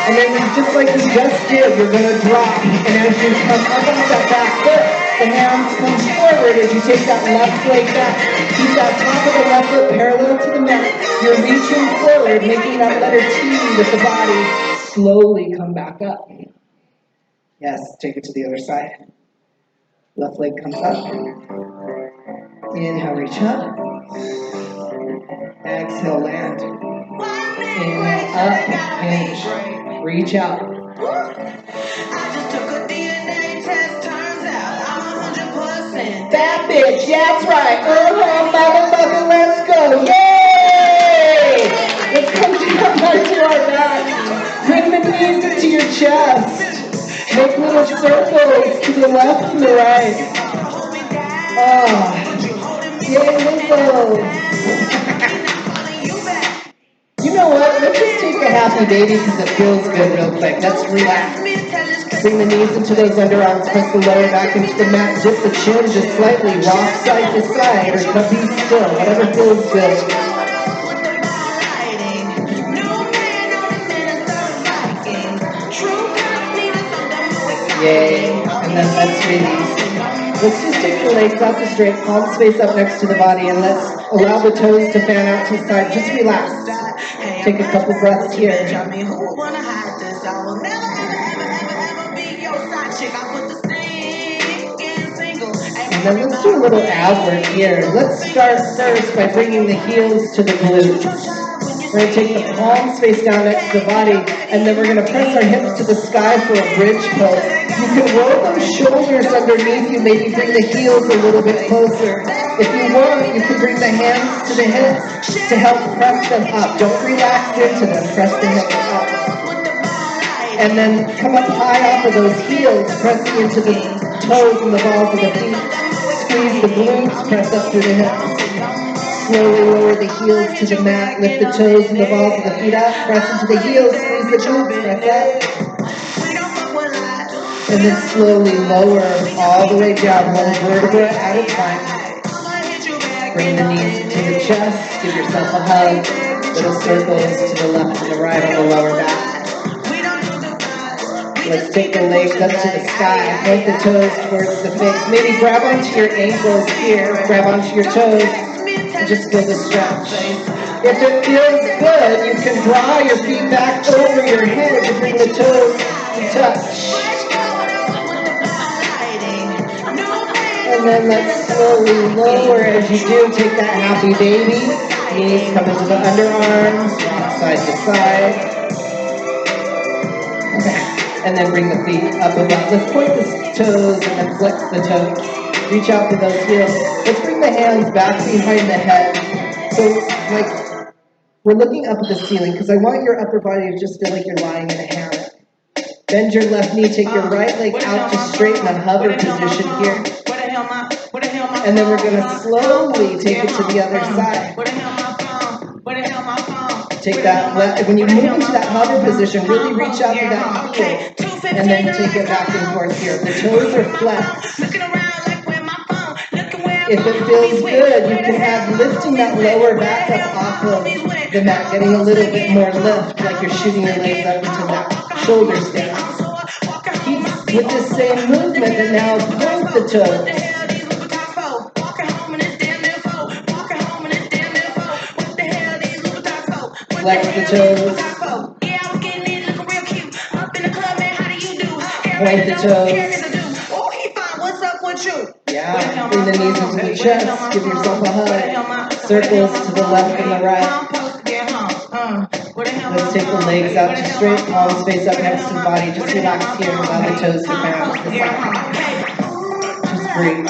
And then just like we just did, you're going to drop. And as you come up off that back foot, the hands come forward as you take that left leg back. Keep that top of the left foot parallel to the mat. You're reaching forward, making that letter T with the body. Slowly come back up. Yes, take it to the other side. Left leg comes up. Inhale, reach up. Exhale, land. Inhale, up, hinge. Reach out. That bitch, that's right. Motherfucker, let's go. Yay! Let's come down to our back. Bring the knees into your chest. Make little circles to the left and the right. Yay, Lizzo. You know what? Let's just take a happy baby because it feels good real quick. Let's relax. Bring the knees into those underarms. Press the lower back into the mat. Dip the chin just slightly. Rock side to side or be still. Whatever feels good. Yay. And then let's release. Let's just take the legs out the straight, palms face up next to the body, and let's allow the toes to fan out to the side. Just relax. Take a couple breaths here. And then let's do a little ab work here. Let's start first by bringing the heels to the glutes. We're going to take the palms face down next to the body, and then we're going to press our hips to the sky for a bridge pose. You can roll those shoulders underneath you, maybe bring the heels a little bit closer. If you want, you can bring the hands to the hips to help press them up. Don't relax into them, press the hips up. And then come up high off of those heels, pressing into the toes and the balls of the feet. Squeeze the glutes, press up through the hips. Slowly lower the heels to the mat, lift the toes and the balls of the feet up, press into the heels, squeeze the glutes, press up. And then slowly lower all the way down, one vertebra at a time. Bring the knees to the chest, give yourself a hug, little circles to the left and the right on the lower back. Let's take the legs up to the sky, point the toes towards the face. Maybe grab onto your ankles here, grab onto your toes, and just feel the stretch. If it feels good, you can draw your feet back over your head to bring the toes to touch. then let's slowly lower as you do. Take that happy baby. Knees come into the underarms, rock side to side. Okay. And then bring the feet up and down. Let's point the toes and then flex the toes. Reach out for those heels. Let's bring the hands back behind the head. So, like, we're looking up at the ceiling because I want your upper body to just feel like you're lying in a hammock. Bend your left knee, take your right leg out to straighten a hover position here. And then we're going to slowly take it to the other side. Take that left, when you move into that hover position, really reach out to that heel. And then take it back and forth here. The toes are flexed. If it feels good, you can add lifting that lower back up off of the mat, getting a little bit more lift, like you're shooting your legs up into that shoulder stance. Keep with this same movement, but now point the toes. Flex the toes. Point the toes. Yeah, bring the knees into the chest. Give yourself a hug. Circles to the left and the right. Let's take the legs out to straight, palms face up next to the body. Just relax here, allow the toes to bounce to the side. Just breathe.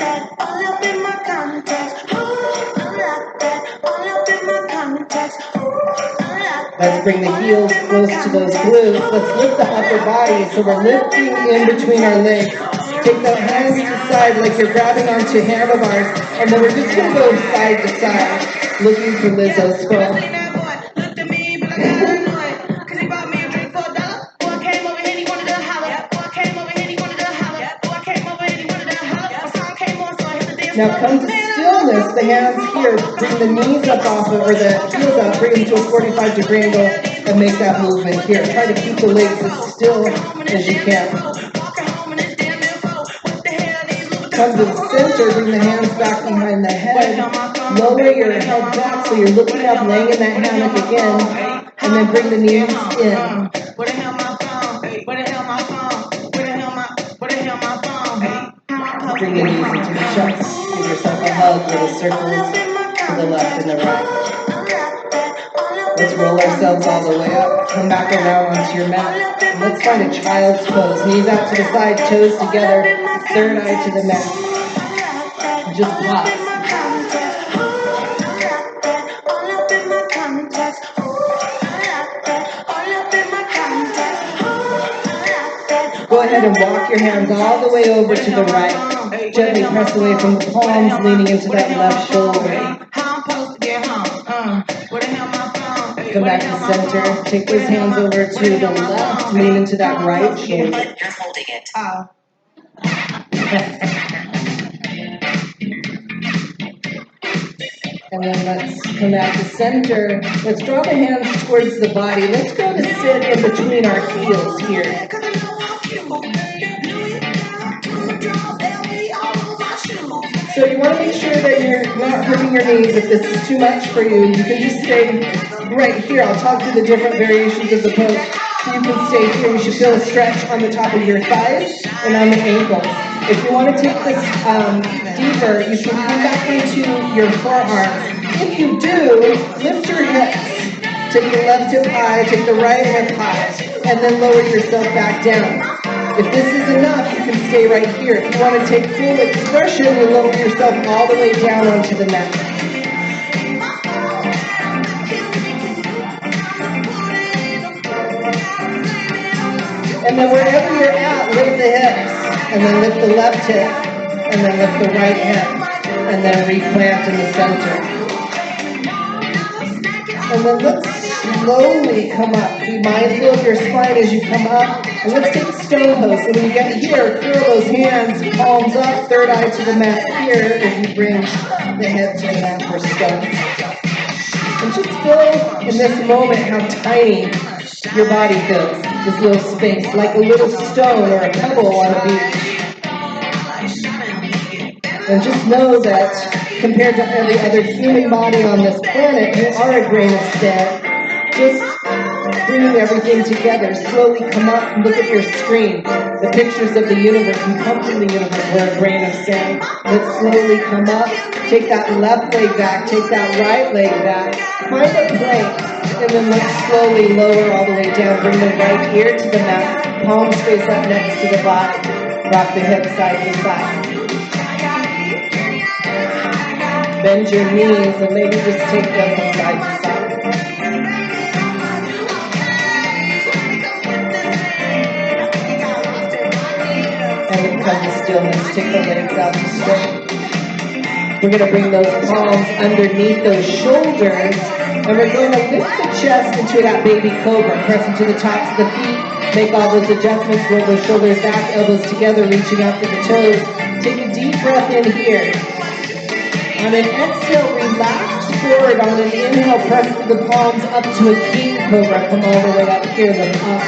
Let's bring the heels close to those glutes. Let's lift the upper body. So we're lifting in between our legs. Take the hands to the side like you're grabbing onto handlebars. And then we're just going to go side to side, looking for Lizzo's phone. Now come to stillness, the hands here, bring the knees up off of, or the heels up, bring them to a 45-degree angle, and make that movement here. Try to keep the legs as still as you can. Come to the center, bring the hands back behind the head, lower your head back so you're looking up, laying in that hammock again, and then bring the knees in. Bring the knees into the chest. Give yourself a hug, little circles to the left and the right. Let's roll ourselves all the way up. Come back around onto your mat. And let's find a child's pose. Knees out to the side, toes together, third eye to the mat. Just pause. Go ahead and walk your hands all the way over to the right. Gently press away from the palms, leaning into that left shoulder. Come back to center. Take those hands over to the left, lean into that right shoulder. You're holding it. And then let's come back to center. Let's draw the hands towards the body. Let's go to sit in between our heels here. So you want to make sure that you're not hurting your knees. If this is too much for you, you can just stay right here. I'll talk through the different variations of the pose. You can stay here. You should feel a stretch on the top of your thighs and on the ankles. If you want to take this deeper, you can come back into your forearms. If you do, lift your hips. Take the left hip high, take the right hip high, and then lower yourself back down. If this is enough, you can stay right here. If you want to take full expression, you lower yourself all the way down onto the mat. And then wherever you're at, lift the hips, and then lift the left hip, and then lift the right hip, and then replant in the center. And then let's slowly come up. Be mindful of your spine as you come up. And let's take stone pose. So when you get here, curl those hands, palms up, third eye to the mat here as you bring the head to the mat for stone. And just feel in this moment how tiny your body feels. This little space, like a little stone or a pebble on a beach. And just know that compared to every other human body on this planet, you are a grain of sand. Just bringing everything together. Slowly come up and look at your screen. The pictures of the universe. We come from the universe. We're a grain of sand. Let's slowly come up. Take that left leg back. Take that right leg back. Find a plank. And then let's slowly lower all the way down. Bring the right ear to the mat. Palms face up next to the body. Rock the hips side to side. Bend your knees and maybe just take them from side to side. And then come to stillness. Take the legs out to straight. We're going to bring those palms underneath those shoulders. And we're going to lift the chest into that baby cobra. Press into the tops of the feet. Make all those adjustments. Roll those shoulders back, elbows together, reaching out to the toes. Take a deep breath in here. On an exhale, relax forward. On an inhale, press the palms up to a king cobra. Come all the way up here, lift up.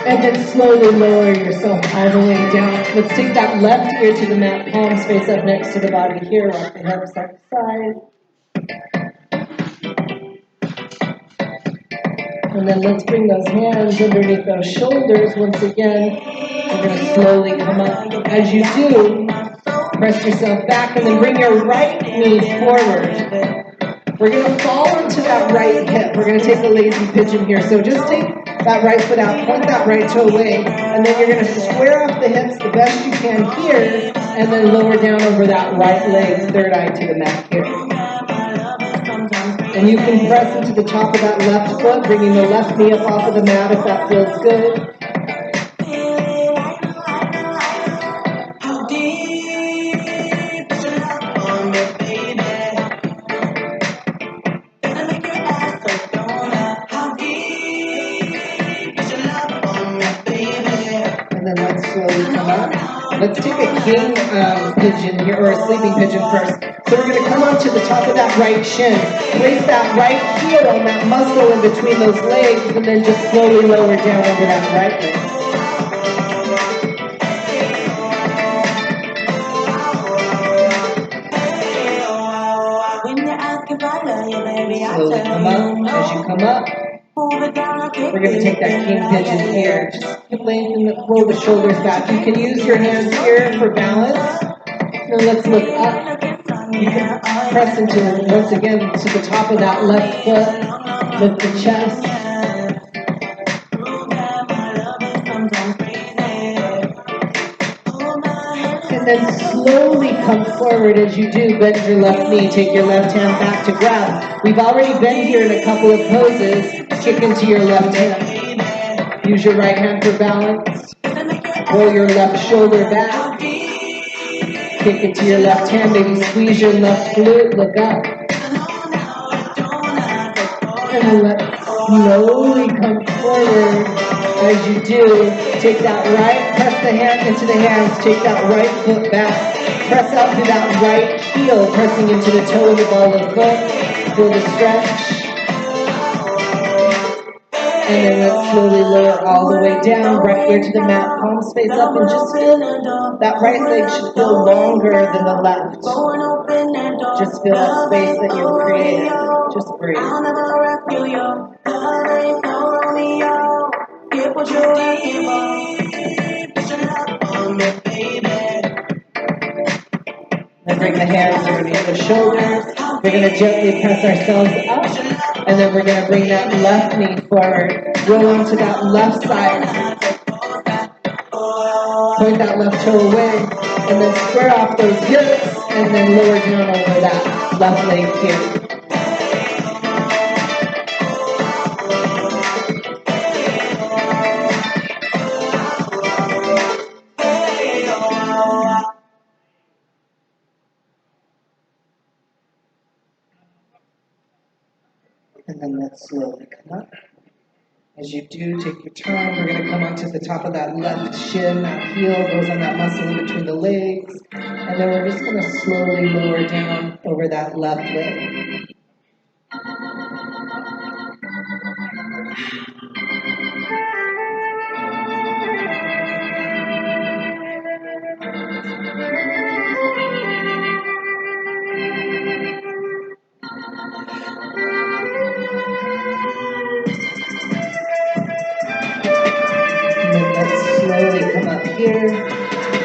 And then slowly lower yourself all the way down. Let's take that left ear to the mat, palms face up next to the body here. Rock the hips side to side. And then let's bring those hands underneath those shoulders. Once again, we're going to slowly come up. As you do, press yourself back and then bring your right knee forward. We're going to fall into that right hip. We're going to take a lazy pigeon here. So just take that right foot out, point that right toe away, and then you're going to square off the hips the best you can here, and then lower down over that right leg, third eye to the mat here. And you can press into the top of that left foot, bringing the left knee up off of the mat if that feels good. And then let's slowly come up. Let's take a king pigeon here, or a sleeping pigeon first. So we're going to come onto the top of that right shin. Place that right heel on that muscle in between those legs, and then just slowly lower down over that right leg. Slowly come up. As you come up, we're going to take that king pigeon here. Just lengthen, roll the shoulders back. You can use your hands here for balance. Now let's look up. You can press into, once again, to the top of that left foot. Lift the chest. And then slowly come forward as you do. Bend your left knee. Take your left hand back to grab. We've already been here in a couple of poses. Kick into your left hand. Use your right hand for balance. Roll your left shoulder back. Kick into your left hand. Maybe squeeze your left glute. Look up. And then let slowly come forward. As you do, take that right, press the hand into the hands, take that right foot back, press out through that right heel, pressing into the toe of the ball of foot, feel the stretch. And then let's slowly lower all the way down, right ear to the mat, palms face up, and just feel that right leg should feel longer than the left. Just feel that space that you've created. Just breathe. And bring the hands underneath the shoulders. We're going to gently press ourselves up. And then we're going to bring that left knee forward. Roll onto that left side. Point that left toe away. And then square off those hips. And then lower down over that left leg here. And then let's slowly come up. As you do, take your time. We're going to come onto the top of that left shin. That heel goes on that muscle in between the legs. And then we're just going to slowly lower down over that left leg. here.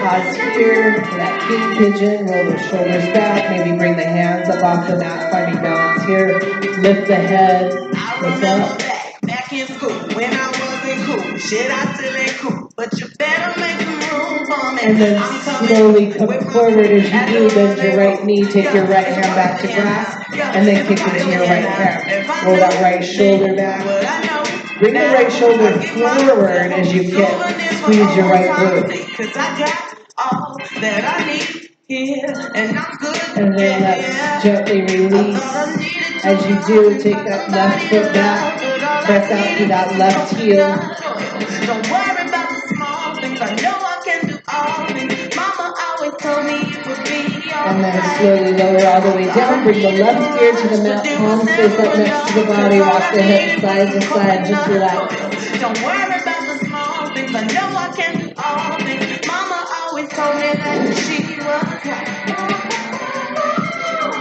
Pause here for that king pigeon. Roll the shoulders back. Maybe bring the hands up off the mat, finding balance here. Lift the head. What's up? Back in school when I wasn't cool. Shit, I still ain't cool. But you better make some room for me. And then slowly come forward as you do. Bend your right knee. Take your right hand back to grasp. And then kick into your right hand. Roll that right shoulder back. Bring the right shoulder forward as you kick. Squeeze your right glute. Cause I got all that I need here, and I'm good. And then let's gently release. As you do, take that left foot back. Press out through that left heel. Don't worry about the small things. I know I can do all things. Mama always told me it would be all And then slowly lower all the way down. Bring the left ear to the mat. Palms face up next to the body. Walk the hips side to side. Just relax. Don't worry about the small things. I know I can do all things. Mama always told me that she was right.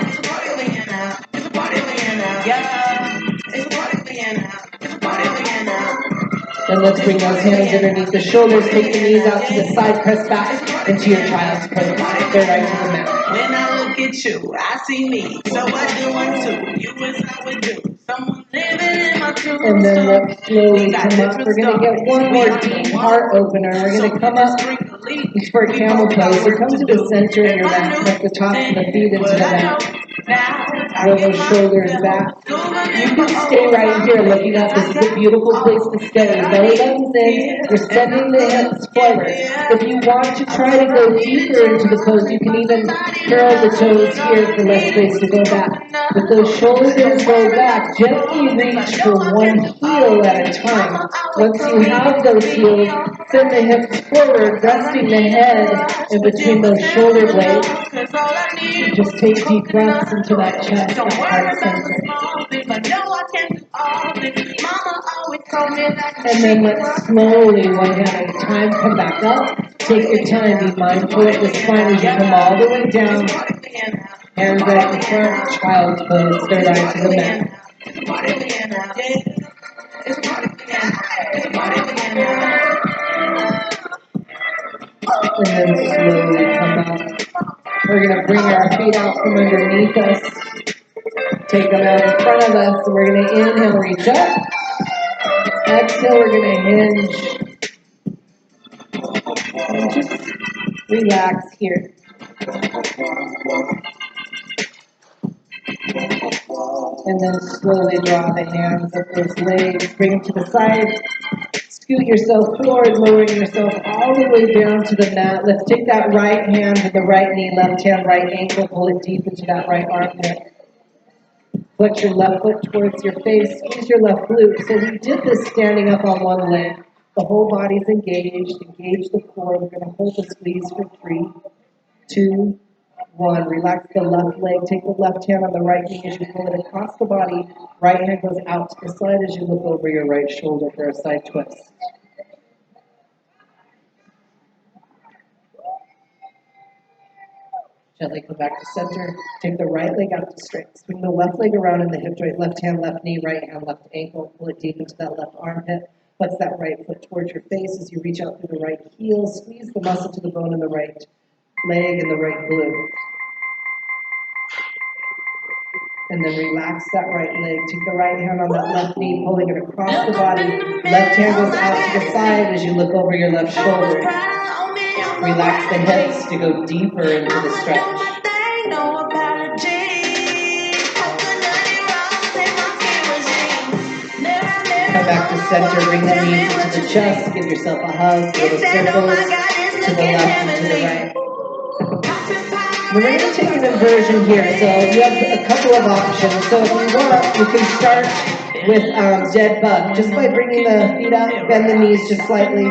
It's a party again now. It's a party again now. Yeah. It's a party again now. It's a party again now. Then let's bring those hands underneath the shoulders. Take the knees out to the side. Press back into your child's pose. They're right to the mat. When I look at you, I see me. So I do one too. You is how we do. Someone living in my tombstone. And then let's slowly come up. We're going to get one more deep heart opener. We're going to come up. It's for a camel pose. So come to the center of your mat. Press the tops of the feet into the mat. Roll those shoulders back. You can stay right here looking up. This is a beautiful place to stay. Belly buttons in. You're sending the hips forward. If you want to try to go deeper into the pose, you can even curl the toes here for less space to go back. With those shoulders rolled back, gently reach for one heel at a time. Once you have those heels, send the hips forward, resting the head in between those shoulder blades. Just take deep breaths into that chest, that heart center. And then let's slowly, one hand at a time, come back up. Take your time, be mindful of the spine as you come all the way down. Hands right in front, child's pose, third eye to the mat. And then slowly come out. We're going to bring our feet out from underneath us. Take them out in front of us. And we're going to inhale, reach up. Exhale, we're going to hinge. And just relax here. And then slowly draw the hands up those legs. Bring them to the side. Scoot yourself forward, lowering yourself all the way down to the mat. Let's take that right hand to the right knee, left hand, right ankle. Pull it deep into that right armpit. Flex your left foot towards your face. Squeeze your left glute. So we did this standing up on one leg. The whole body's engaged. Engage the core. We're going to hold the squeeze for 3, 2, 1. Relax the left leg. Take the left hand on the right knee as you pull it across the body. Right hand goes out to the side as you look over your right shoulder for a side twist. Gently come back to center. Take the right leg out to straight. Swing the left leg around in the hip joint. Left hand, left knee, right hand, left ankle. Pull it deep into that left armpit. Flex that right foot towards your face as you reach out through the right heel. Squeeze the muscle to the bone in the right leg and the right glute. And then relax that right leg. Take the right hand on that left knee, pulling it across the body. Left hand goes out to the side as you look over your left shoulder. Relax the hips to go deeper into the stretch. Come back to center, bring the knees into the chest, give yourself a hug, little circles to the left and to the right. We're going to take an inversion here, so you have a couple of options. So if you want, you can start with dead bug, just by bringing the feet up, bend the knees just slightly.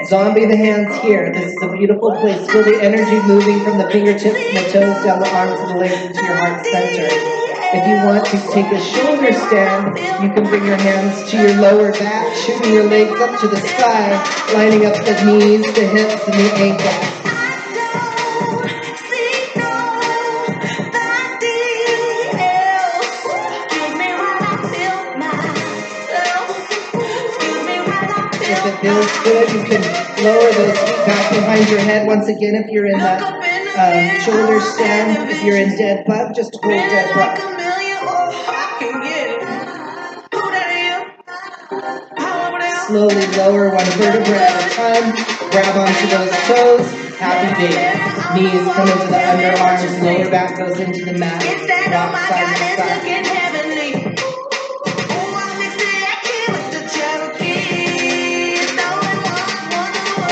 Zombie the hands here. This is a beautiful place. Feel the energy moving from the fingertips and the toes down the arms and the legs into your heart center. If you want to take a shoulder stand, you can bring your hands to your lower back, shooting your legs up to the sky, lining up the knees, the hips, and the ankles. If it Feels good. You can lower those feet back behind your head. Once again, if you're in that shoulder stand, if you're in dead bug, just hold dead bug. Slowly lower one vertebra at a time. Grab onto those toes. Happy baby. Knees come into the underarms. Lower back goes into the mat. Rock side to side.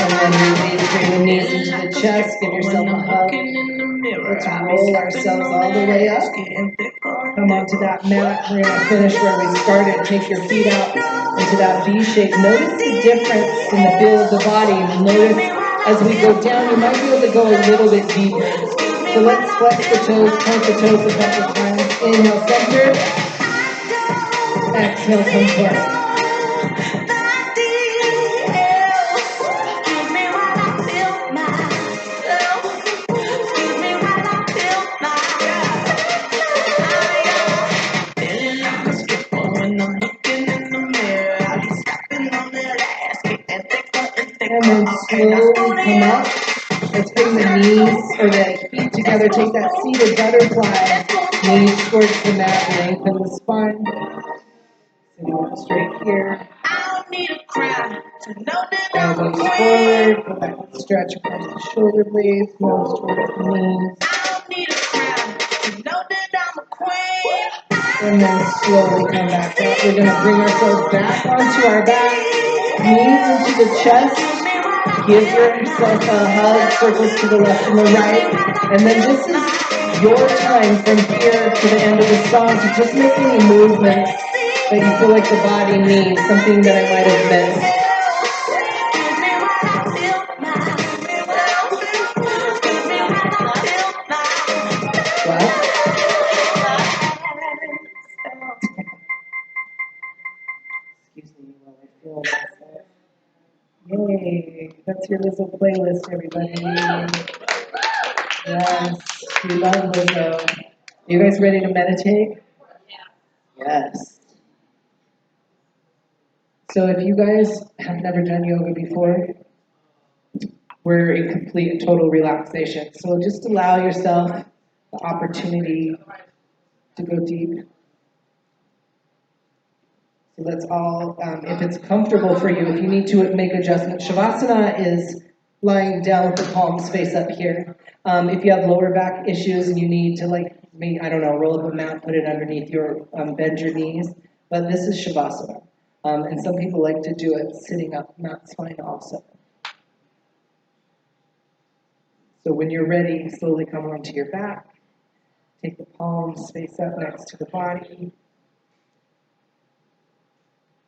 And then release, bring the knees into the chest. Give yourself a hug. Let's roll ourselves all the way up. Come onto that mat. We're going to finish where we started. Take your feet out into that V shape. Notice the difference in the feel of the body. Notice as we go down, you might be able to go a little bit deeper. So let's flex the toes, point the toes a couple times. Inhale, center. Exhale, come forward. And then slowly come up. Let's bring the knees or the feet together. Take that seated butterfly. Knees towards the mat. Lengthen the spine. Sitting up straight here. Elbows forward. Go back and stretch across the shoulder blades. Nose towards the knees. And then slowly come back up. We're going to bring ourselves back onto our back. Knees into the chest. Give yourself a hug. Circles to the left and the right. And then this is your time from here to the end of the song to just make any movements that you feel like the body needs. Something that I might have missed. What? Excuse me while I feel myself. Yay, that's your Lizzo playlist, everybody. Yes, we love Lizzo. You guys ready to meditate? Yes. So if you guys have never done yoga before, we're in complete and total relaxation. So just allow yourself the opportunity to go deep. So let's all, if it's comfortable for you, if you need to make adjustments, Shavasana is lying down with the palms face up here. If you have lower back issues and you need to roll up a mat, put it underneath your, bend your knees. But this is Shavasana. And some people like to do it sitting up, and that's fine also. So when you're ready, slowly come onto your back. Take the palms face up next to the body.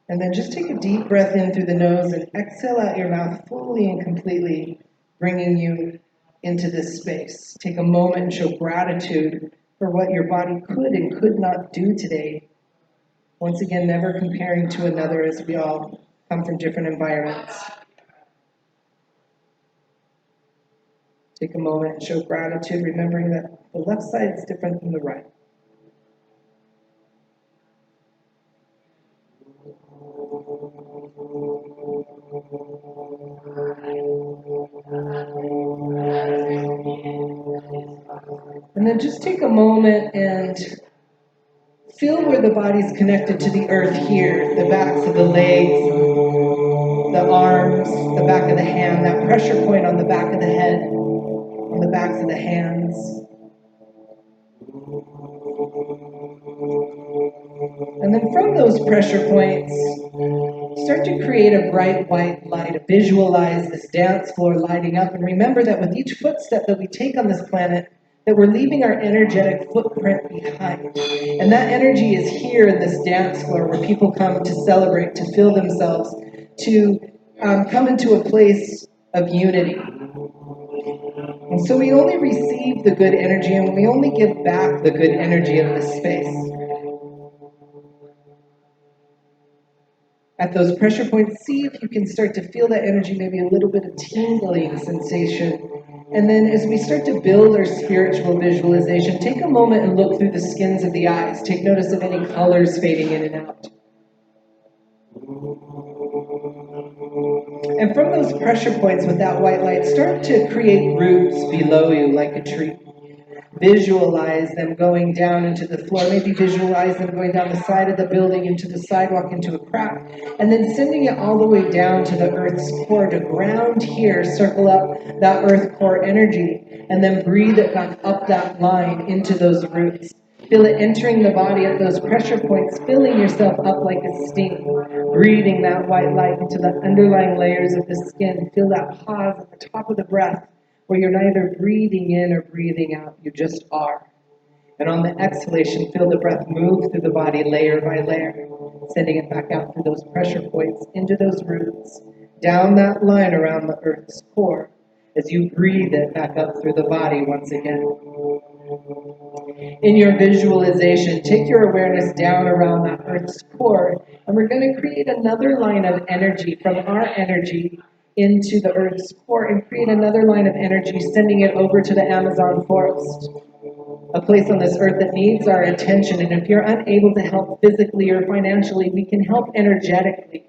And then just take a deep breath in through the nose and exhale out your mouth fully and completely, bringing you into this space. Take a moment and show gratitude for what your body could and could not do today. Once again, never comparing to another as we all come from different environments. Take a moment and show gratitude, remembering that the left side is different from the right. And then just take a moment and feel where the body's connected to the earth here, the backs of the legs, the arms, the back of the hand, that pressure point on the back of the head, on the backs of the hands. And then from those pressure points, start to create a bright white light. Visualize this dance floor lighting up. And remember that with each footstep that we take on this planet, that we're leaving our energetic footprint behind. And that energy is here in this dance floor where people come to celebrate, to feel themselves, to come into a place of unity. And so we only receive the good energy and we only give back the good energy of this space. At those pressure points, see if you can start to feel that energy, maybe a little bit of tingling sensation. And then as we start to build our spiritual visualization, take a moment and look through the skins of the eyes. Take notice of any colors fading in and out. And from those pressure points with that white light, start to create roots below you like a tree. Visualize them going down into the floor. Maybe visualize them going down the side of the building, into the sidewalk, into a crack, and then sending it all the way down to the earth's core, to ground here, circle up that earth core energy, and then breathe it back up that line into those roots. Feel it entering the body at those pressure points, filling yourself up like a steam, breathing that white light into the underlying layers of the skin. Feel that pause at the top of the breath, where you're neither breathing in or breathing out, you just are. And on the exhalation, feel the breath move through the body layer by layer, sending it back out through those pressure points, into those roots, down that line around the earth's core, as you breathe it back up through the body once again. In your visualization, take your awareness down around that earth's core, and we're going to create another line of energy from our energy into the earth's core, and create another line of energy, sending it over to the Amazon forest, a place on this earth that needs our attention. And if you're unable to help physically or financially, we can help energetically.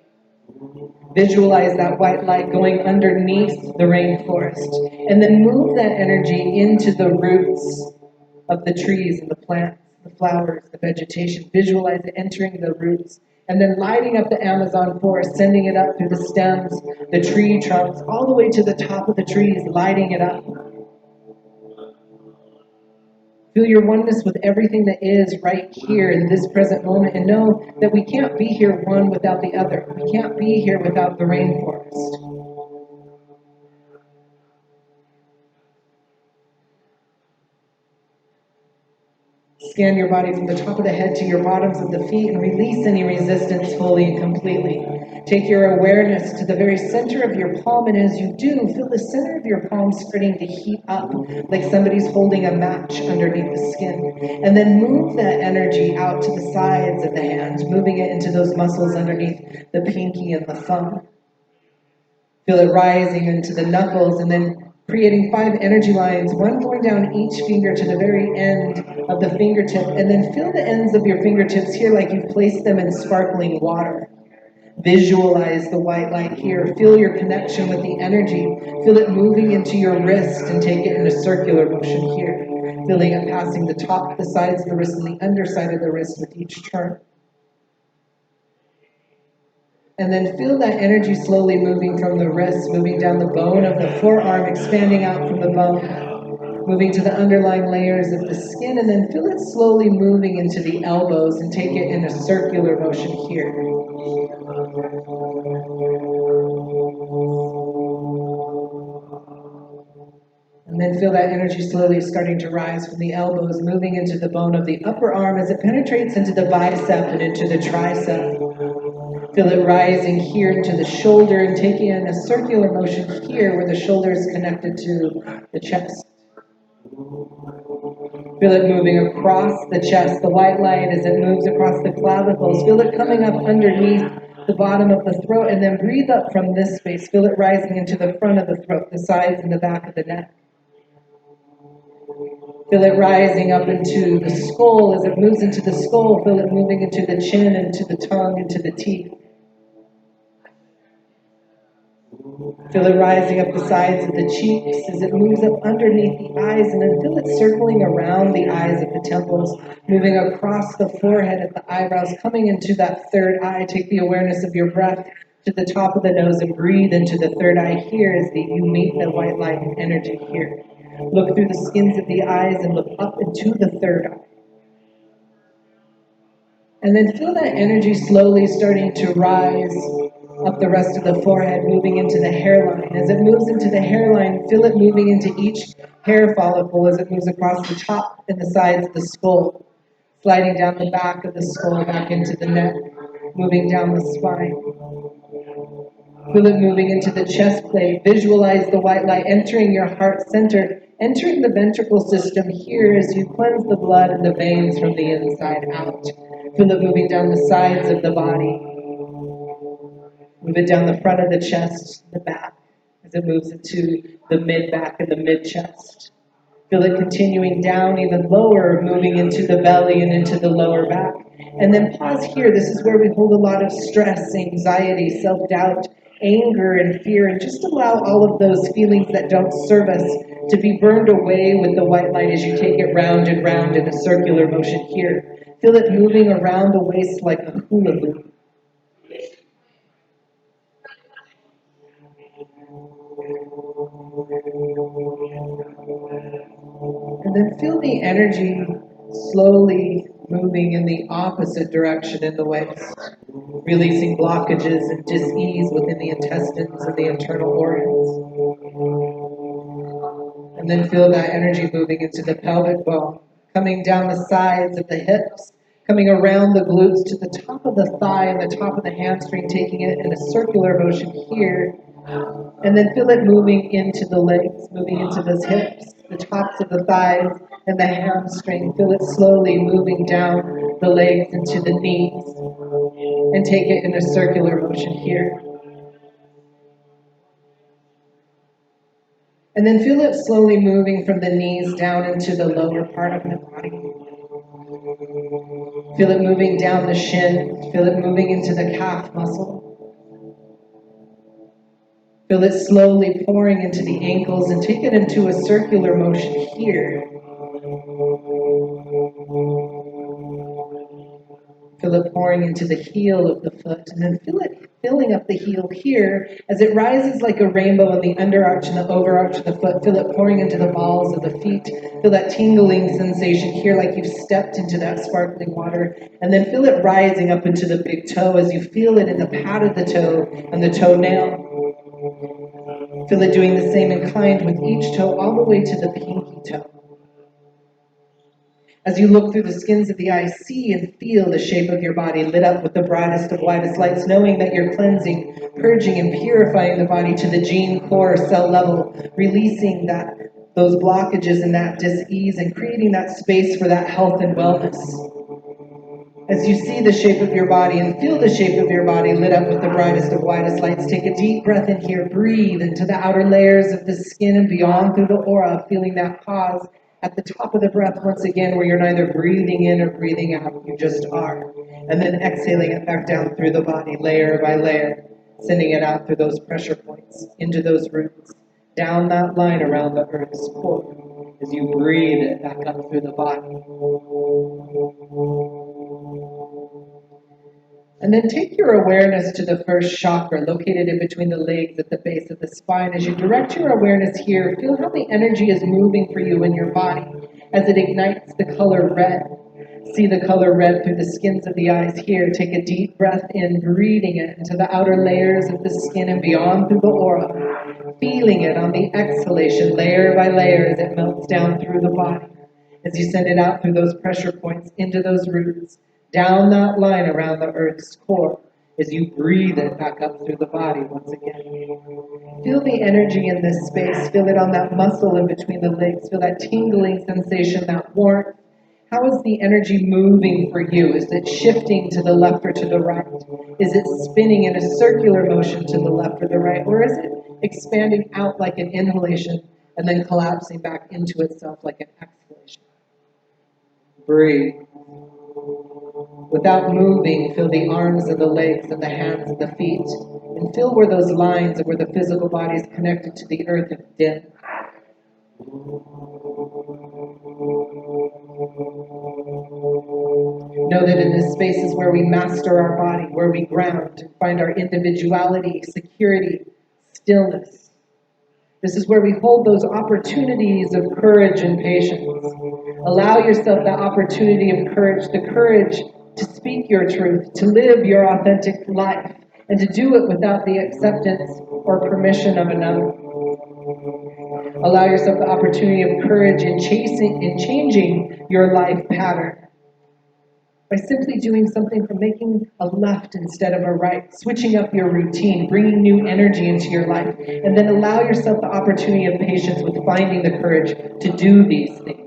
Visualize that white light going underneath the rainforest, and then move that energy into the roots of the trees and the plants, the flowers, the vegetation. Visualize it entering the roots, and then lighting up the Amazon forest, sending it up through the stems, the tree trunks, all the way to the top of the trees, lighting it up. Feel your oneness with everything that is right here in this present moment, and know that we can't be here one without the other. We can't be here without the rainforest. Scan your body from the top of the head to your bottoms of the feet, and release any resistance fully and completely. Take your awareness to the very center of your palm, and as you do, feel the center of your palm starting to heat up like somebody's holding a match underneath the skin. And then move that energy out to the sides of the hand, moving it into those muscles underneath the pinky and the thumb. Feel it rising into the knuckles, and then creating 5 energy lines, one going down each finger to the very end of the fingertip, and then feel the ends of your fingertips here like you've placed them in sparkling water. Visualize the white light here. Feel your connection with the energy. Feel it moving into your wrist, and take it in a circular motion here. Feeling it passing the top, the sides of the wrist, and the underside of the wrist with each turn. And then feel that energy slowly moving from the wrist, moving down the bone of the forearm, expanding out from the bone, moving to the underlying layers of the skin, and then feel it slowly moving into the elbows, and take it in a circular motion here. And then feel that energy slowly starting to rise from the elbows, moving into the bone of the upper arm as it penetrates into the bicep and into the tricep. Feel it rising here into the shoulder, and taking in a circular motion here where the shoulder is connected to the chest. Feel it moving across the chest, the white light as it moves across the clavicles. Feel it coming up underneath the bottom of the throat, and then breathe up from this space. Feel it rising into the front of the throat, the sides and the back of the neck. Feel it rising up into the skull. As it moves into the skull, feel it moving into the chin, into the tongue, into the teeth. Feel it rising up the sides of the cheeks as it moves up underneath the eyes, and then feel it circling around the eyes at the temples, moving across the forehead at the eyebrows, coming into that third eye. Take the awareness of your breath to the top of the nose and breathe into the third eye here as you meet the white light and energy here. Look through the skins of the eyes and look up into the third eye. And then feel that energy slowly starting to rise up the rest of the forehead, moving into the hairline. As it moves into the hairline, feel it moving into each hair follicle as it moves across the top and the sides of the skull, sliding down the back of the skull, back into the neck, moving down the spine. Feel it moving into the chest plate. Visualize the white light entering your heart center, entering the ventricle system here as you cleanse the blood and the veins from the inside out. Feel it moving down the sides of the body. Move it down the front of the chest, the back, as it moves into the mid-back and the mid-chest. Feel it continuing down even lower, moving into the belly and into the lower back. And then pause here. This is where we hold a lot of stress, anxiety, self-doubt, anger and fear, and just allow all of those feelings that don't serve us to be burned away with the white light as you take it round and round in a circular motion here. Feel it moving around the waist like a hula hoop. And then feel the energy slowly moving in the opposite direction in the waist, releasing blockages and dis-ease within the intestines and the internal organs. And then feel that energy moving into the pelvic bone, coming down the sides of the hips, coming around the glutes to the top of the thigh and the top of the hamstring, taking it in a circular motion here. And then feel it moving into the legs, moving into those hips, the tops of the thighs, and the hamstring. Feel it slowly moving down the legs into the knees. And take it in a circular motion here. And then feel it slowly moving from the knees down into the lower part of the body. Feel it moving down the shin. Feel it moving into the calf muscle. Feel it slowly pouring into the ankles and take it into a circular motion here. Feel it pouring into the heel of the foot, and then feel it filling up the heel here as it rises like a rainbow in the underarch and the overarch of the foot. Feel it pouring into the balls of the feet. Feel that tingling sensation here like you've stepped into that sparkling water. And then feel it rising up into the big toe as you feel it in the pad of the toe and the toenail. Feel it doing the same in kind with each toe all the way to the pinky toe. As you look through the skins of the eyes, see and feel the shape of your body lit up with the brightest of whitest lights, knowing that you're cleansing, purging, and purifying the body to the gene core cell level, releasing those blockages and that dis-ease and creating that space for that health and wellness. As you see the shape of your body and feel the shape of your body lit up with the brightest of whitest lights, take a deep breath in here, breathe into the outer layers of the skin and beyond through the aura, feeling that pause at the top of the breath once again where you're neither breathing in or breathing out, you just are. And then exhaling it back down through the body, layer by layer, sending it out through those pressure points, into those roots, down that line around the earth's core, as you breathe it back up through the body. And then take your awareness to the first chakra, located in between the legs at the base of the spine. As you direct your awareness here, feel how the energy is moving for you in your body as it ignites the color red. See the color red through the skins of the eyes here. Take a deep breath in, breathing it into the outer layers of the skin and beyond through the aura. Feeling it on the exhalation, layer by layer, as it melts down through the body. As you send it out through those pressure points, into those roots, down that line around the earth's core, as you breathe it back up through the body once again. Feel the energy in this space. Feel it on that muscle in between the legs. Feel that tingling sensation, that warmth. How is the energy moving for you? Is it shifting to the left or to the right? Is it spinning in a circular motion to the left or the right? Or is it expanding out like an inhalation and then collapsing back into itself like an exhalation? Breathe. Without moving, feel the arms and the legs and the hands and the feet, and feel where those lines and where the physical body is connected to the earth and dim. Know that in this space is where we master our body, where we ground and find our individuality, security, stillness. This is where we hold those opportunities of courage and patience. Allow yourself that opportunity of courage, the courage to speak your truth, to live your authentic life, and to do it without the acceptance or permission of another. Allow yourself the opportunity of courage in changing your life pattern by simply doing something from making a left instead of a right, switching up your routine, bringing new energy into your life, and then allow yourself the opportunity of patience with finding the courage to do these things.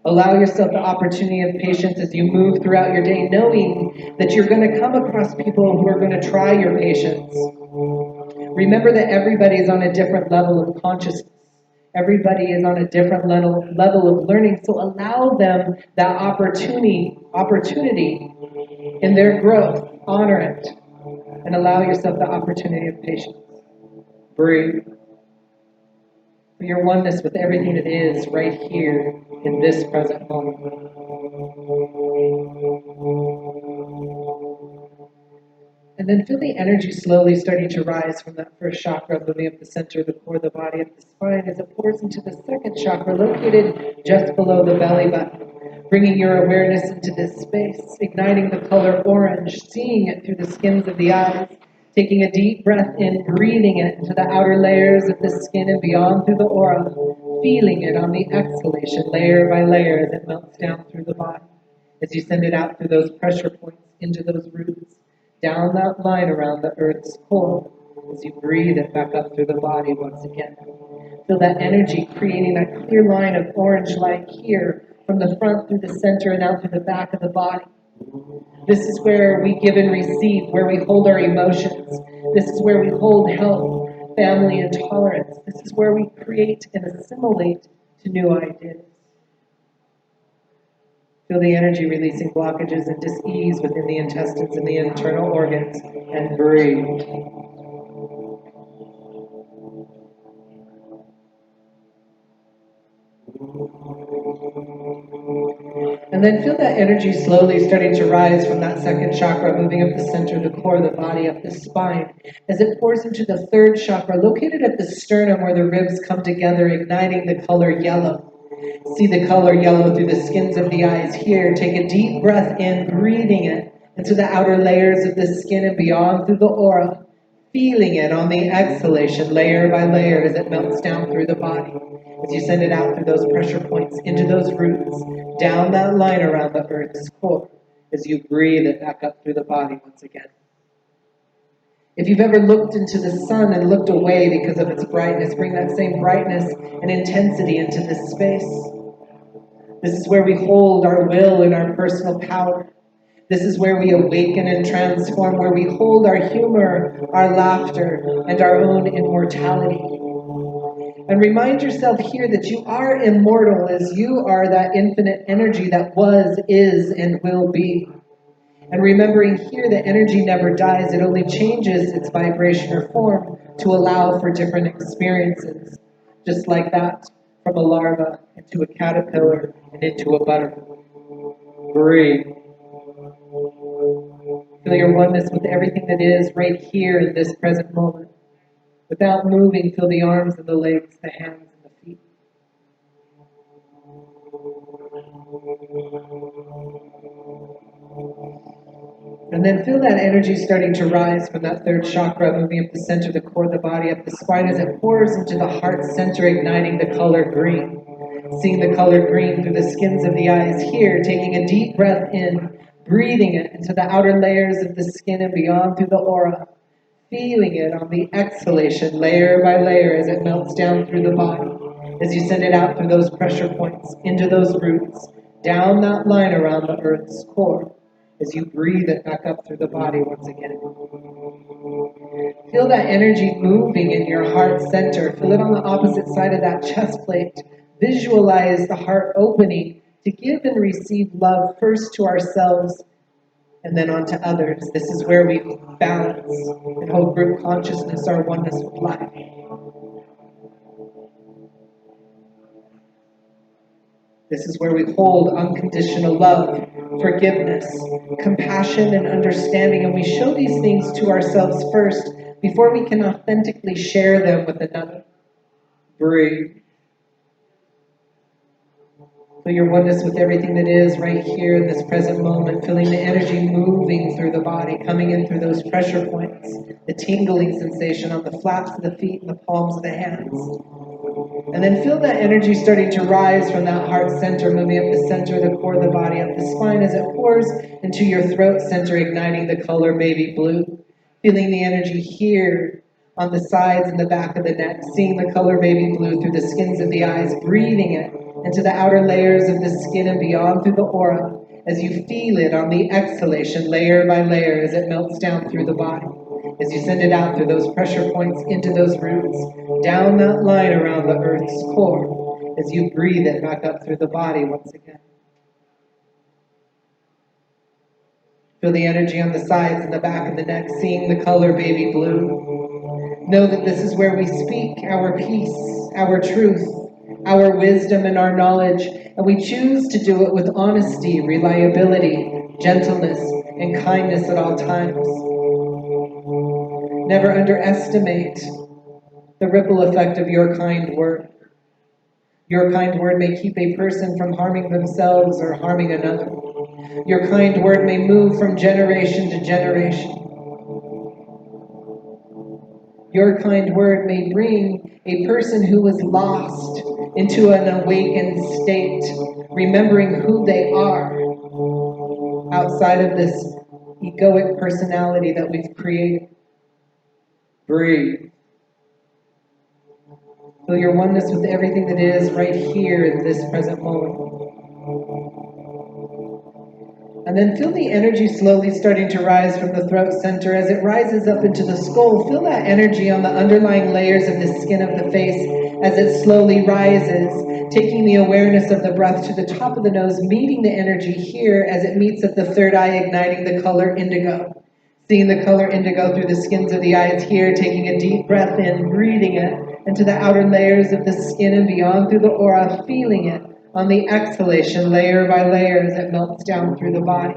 Allow yourself the opportunity of patience as you move throughout your day, knowing that you're going to come across people who are going to try your patience. Remember that everybody is on a different level of consciousness. Everybody is on a different level of learning, so allow them that opportunity in their growth. Honor it. and allow yourself the opportunity of patience. Breathe. For your oneness with everything that is right here in this present moment. And then feel the energy slowly starting to rise from that first chakra, moving up the center of the core of the body, up the spine, as it pours into the second chakra, located just below the belly button, bringing your awareness into this space, igniting the color orange, seeing it through the skins of the eyes, taking a deep breath in, breathing it into the outer layers of the skin and beyond through the aura, feeling it on the exhalation, layer by layer, as it melts down through the body, as you send it out through those pressure points, into those roots, down that line around the earth's core, as you breathe it back up through the body once again. Feel that energy creating that clear line of orange light here, from the front through the center and out through the back of the body. This is where we give and receive, where we hold our emotions. This is where we hold health, family, and tolerance. This is where we create and assimilate to new ideas. Feel the energy releasing blockages and dis-ease within the intestines and the internal organs, and breathe. And then feel that energy slowly starting to rise from that second chakra, moving up the center of the core of the body, up the spine, as it pours into the third chakra, located at the sternum where the ribs come together, igniting the color yellow. See the color yellow through the skins of the eyes here. Take a deep breath in, breathing it into the outer layers of the skin and beyond through the aura, feeling it on the exhalation, layer by layer, as it melts down through the body. As you send it out through those pressure points, into those roots, down that line around the earth's core, as you breathe it back up through the body once again. If you've ever looked into the sun and looked away because of its brightness, bring that same brightness and intensity into this space. This is where we hold our will and our personal power. This is where we awaken and transform, where we hold our humor, our laughter, and our own immortality. And remind yourself here that you are immortal, as you are that infinite energy that was, is, and will be. And remembering here that energy never dies, it only changes its vibration or form to allow for different experiences. Just like that, from a larva into a caterpillar and into a butterfly. Breathe. Feel your oneness with everything that is right here in this present moment. Without moving, feel the arms and the legs, the hands and the feet. And then feel that energy starting to rise from that third chakra, moving up the center of the core of the body, up the spine, as it pours into the heart center, igniting the color green. Seeing the color green through the skins of the eyes here, taking a deep breath in, breathing it into the outer layers of the skin and beyond through the aura. Feeling it on the exhalation, layer by layer, as it melts down through the body. As you send it out through those pressure points, into those roots, down that line around the earth's core. As you breathe it back up through the body once again. Feel that energy moving in your heart center. Feel it on the opposite side of that chest plate. Visualize the heart opening to give and receive love first to ourselves and then onto others. This is where we balance and hold group consciousness, our oneness with life. This is where we hold unconditional love, forgiveness, compassion, and understanding, and we show these things to ourselves first before we can authentically share them with another. Breathe. Feel your oneness with everything that is right here in this present moment, feeling the energy moving through the body, coming in through those pressure points, the tingling sensation on the flaps of the feet and the palms of the hands. And then feel that energy starting to rise from that heart center, moving up the center of the core of the body, up the spine as it pours into your throat center, igniting the color baby blue. Feeling the energy here on the sides and the back of the neck, seeing the color baby blue through the skins of the eyes, breathing it into the outer layers of the skin and beyond through the aura, as you feel it on the exhalation, layer by layer, as it melts down through the body. As you send it out through those pressure points, into those roots, down that line around the earth's core, as you breathe it back up through the body once again. Feel the energy on the sides and the back of the neck, seeing the color baby blue. Know that this is where we speak our peace, our truth, our wisdom, and our knowledge, and we choose to do it with honesty, reliability, gentleness, and kindness at all times. Never underestimate the ripple effect of your kind word. Your kind word may keep a person from harming themselves or harming another. Your kind word may move from generation to generation. Your kind word may bring a person who was lost into an awakened state, remembering who they are outside of this egoic personality that we've created. Breathe. Feel your oneness with everything that is right here in this present moment. And then feel the energy slowly starting to rise from the throat center. As it rises up into the skull, feel that energy on the underlying layers of the skin of the face as it slowly rises, taking the awareness of the breath to the top of the nose, meeting the energy here as it meets at the third eye, igniting the color indigo. Seeing the color indigo through the skins of the eyes here, taking a deep breath in, breathing it into the outer layers of the skin and beyond through the aura, feeling it on the exhalation, layer by layer, as it melts down through the body,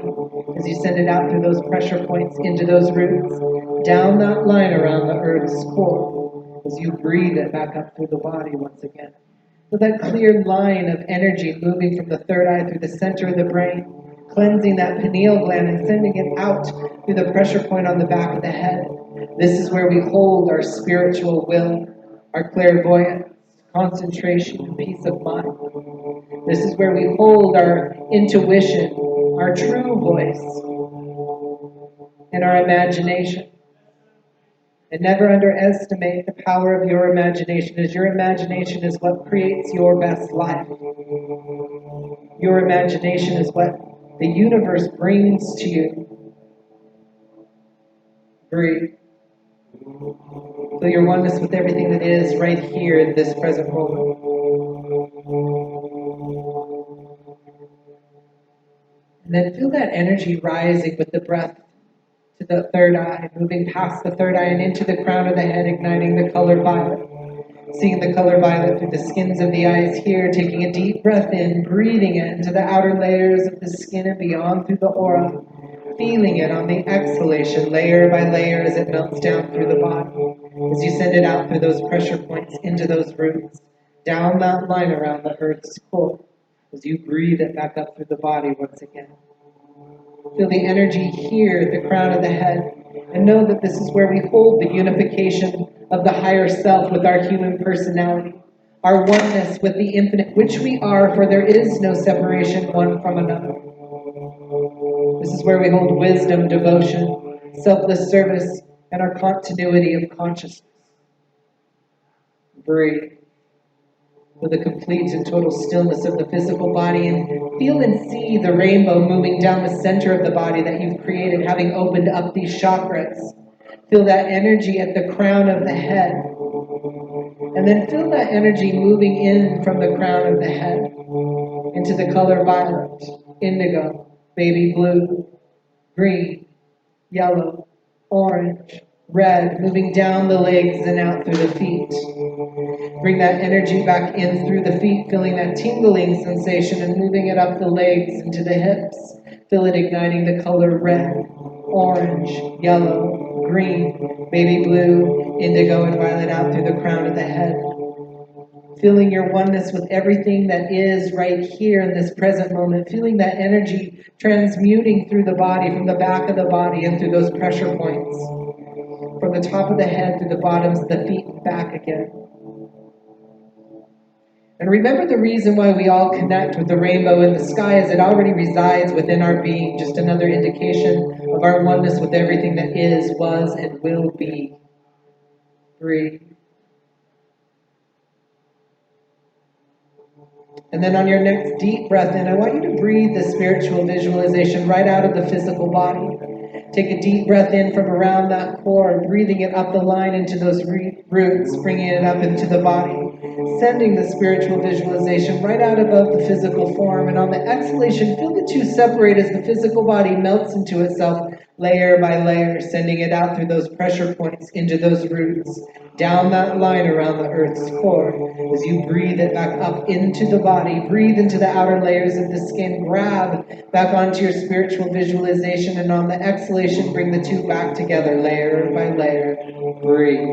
as you send it out through those pressure points into those roots, down that line around the earth's core, as you breathe it back up through the body once again. So that clear line of energy moving from the third eye through the center of the brain, cleansing that pineal gland and sending it out through the pressure point on the back of the head. This is where we hold our spiritual will, our clairvoyance, concentration, and peace of mind. This is where we hold our intuition, our true voice, and our imagination. And never underestimate the power of your imagination, as your imagination is what creates your best life. Your imagination is what the universe brings to you. Breathe. Feel your oneness with everything that is right here in this present moment. And then feel that energy rising with the breath to the third eye, moving past the third eye and into the crown of the head, igniting the color violet. Seeing the color violet through the skins of the eyes here, taking a deep breath in, breathing it into the outer layers of the skin and beyond through the aura, feeling it on the exhalation, layer by layer, as it melts down through the body, as you send it out through those pressure points into those roots, down that line around the earth's core, as you breathe it back up through the body once again. Feel the energy here at the crown of the head, and know that this is where we hold the unification of the higher self with our human personality, our oneness with the infinite, which we are, for there is no separation one from another. This is where we hold wisdom, devotion, selfless service, and our continuity of consciousness. Breathe. With the complete and total stillness of the physical body, and feel and see the rainbow moving down the center of the body that you've created, having opened up these chakras. Feel that energy at the crown of the head. And then feel that energy moving in from the crown of the head into the color violet, indigo, baby blue, green, yellow, orange, red, moving down the legs and out through the feet. Bring that energy back in through the feet, feeling that tingling sensation and moving it up the legs into the hips. Feel it igniting the color red, orange, yellow, green, baby blue, indigo, and violet out through the crown of the head. Feeling your oneness with everything that is right here in this present moment. Feeling that energy transmuting through the body, from the back of the body and through those pressure points. From the top of the head through the bottoms of the feet and back again. And remember the reason why we all connect with the rainbow in the sky is it already resides within our being, just another indication of our oneness with everything that is, was, and will be. Breathe. And then on your next deep breath in, I want you to breathe the spiritual visualization right out of the physical body. Take a deep breath in from around that core, breathing it up the line into those roots, bringing it up into the body. Sending the spiritual visualization right out above the physical form. And on the exhalation, feel the two separate as the physical body melts into itself layer by layer, sending it out through those pressure points into those roots, down that line around the earth's core. As you breathe it back up into the body, breathe into the outer layers of the skin, grab back onto your spiritual visualization, and on the exhalation, bring the two back together, layer by layer. Breathe.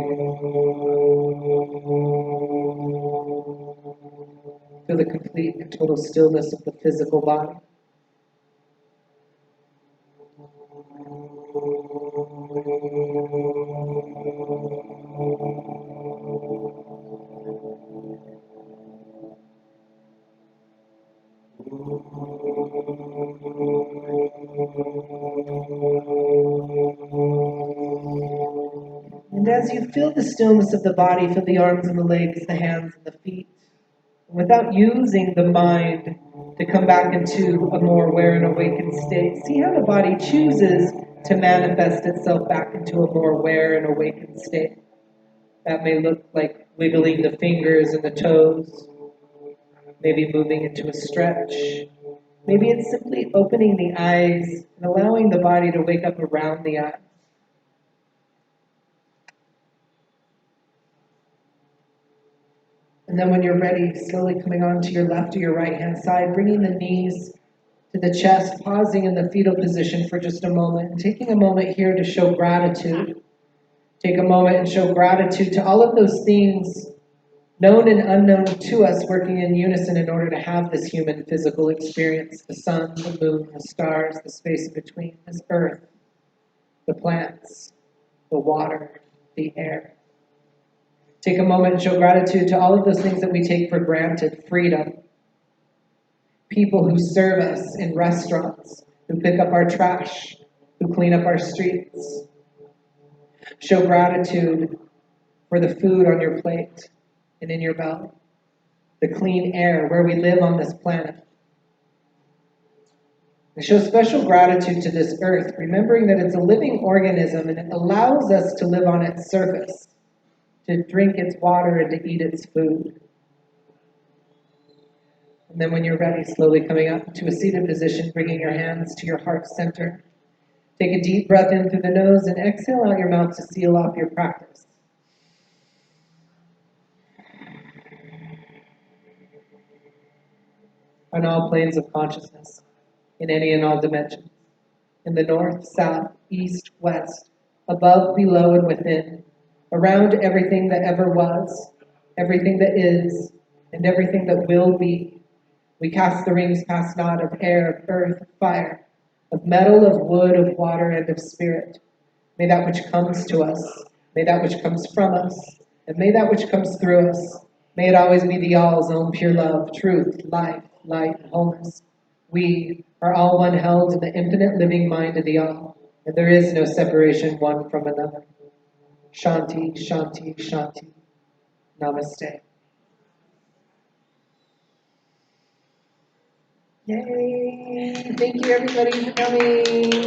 Feel the complete and total stillness of the physical body. And as you feel the stillness of the body, feel the arms and the legs, the hands and the feet. Without using the mind to come back into a more aware and awakened state, see how the body chooses to manifest itself back into a more aware and awakened state. That may look like wiggling the fingers and the toes, maybe moving into a stretch. Maybe it's simply opening the eyes and allowing the body to wake up around the eyes. And then when you're ready, slowly coming onto your left or your right hand side, bringing the knees to the chest, pausing in the fetal position for just a moment, and taking a moment here to show gratitude. Take a moment and show gratitude to all of those things, known and unknown to us, working in unison in order to have this human physical experience. The sun, the moon, the stars, the space in between, this earth, the plants, the water, the air. Take a moment and show gratitude to all of those things that we take for granted. Freedom. People who serve us in restaurants, who pick up our trash, who clean up our streets. Show gratitude for the food on your plate and in your belly. The clean air where we live on this planet. And show special gratitude to this earth, remembering that it's a living organism and it allows us to live on its surface, to drink its water and to eat its food. And then when you're ready, slowly coming up to a seated position, bringing your hands to your heart center. Take a deep breath in through the nose and exhale out your mouth to seal off your practice. On all planes of consciousness, in any and all dimensions, in the north, south, east, west, above, below, and within, around everything that ever was, everything that is, and everything that will be. We cast the rings past not of air, of earth, of fire, of metal, of wood, of water, and of spirit. May that which comes to us, may that which comes from us, and may that which comes through us, may it always be the all's own pure love, truth, life, light, and wholeness. We are all one held in the infinite living mind of the all, and there is no separation one from another. Shanti, Shanti, Shanti. Namaste. Yay! Thank you everybody for coming.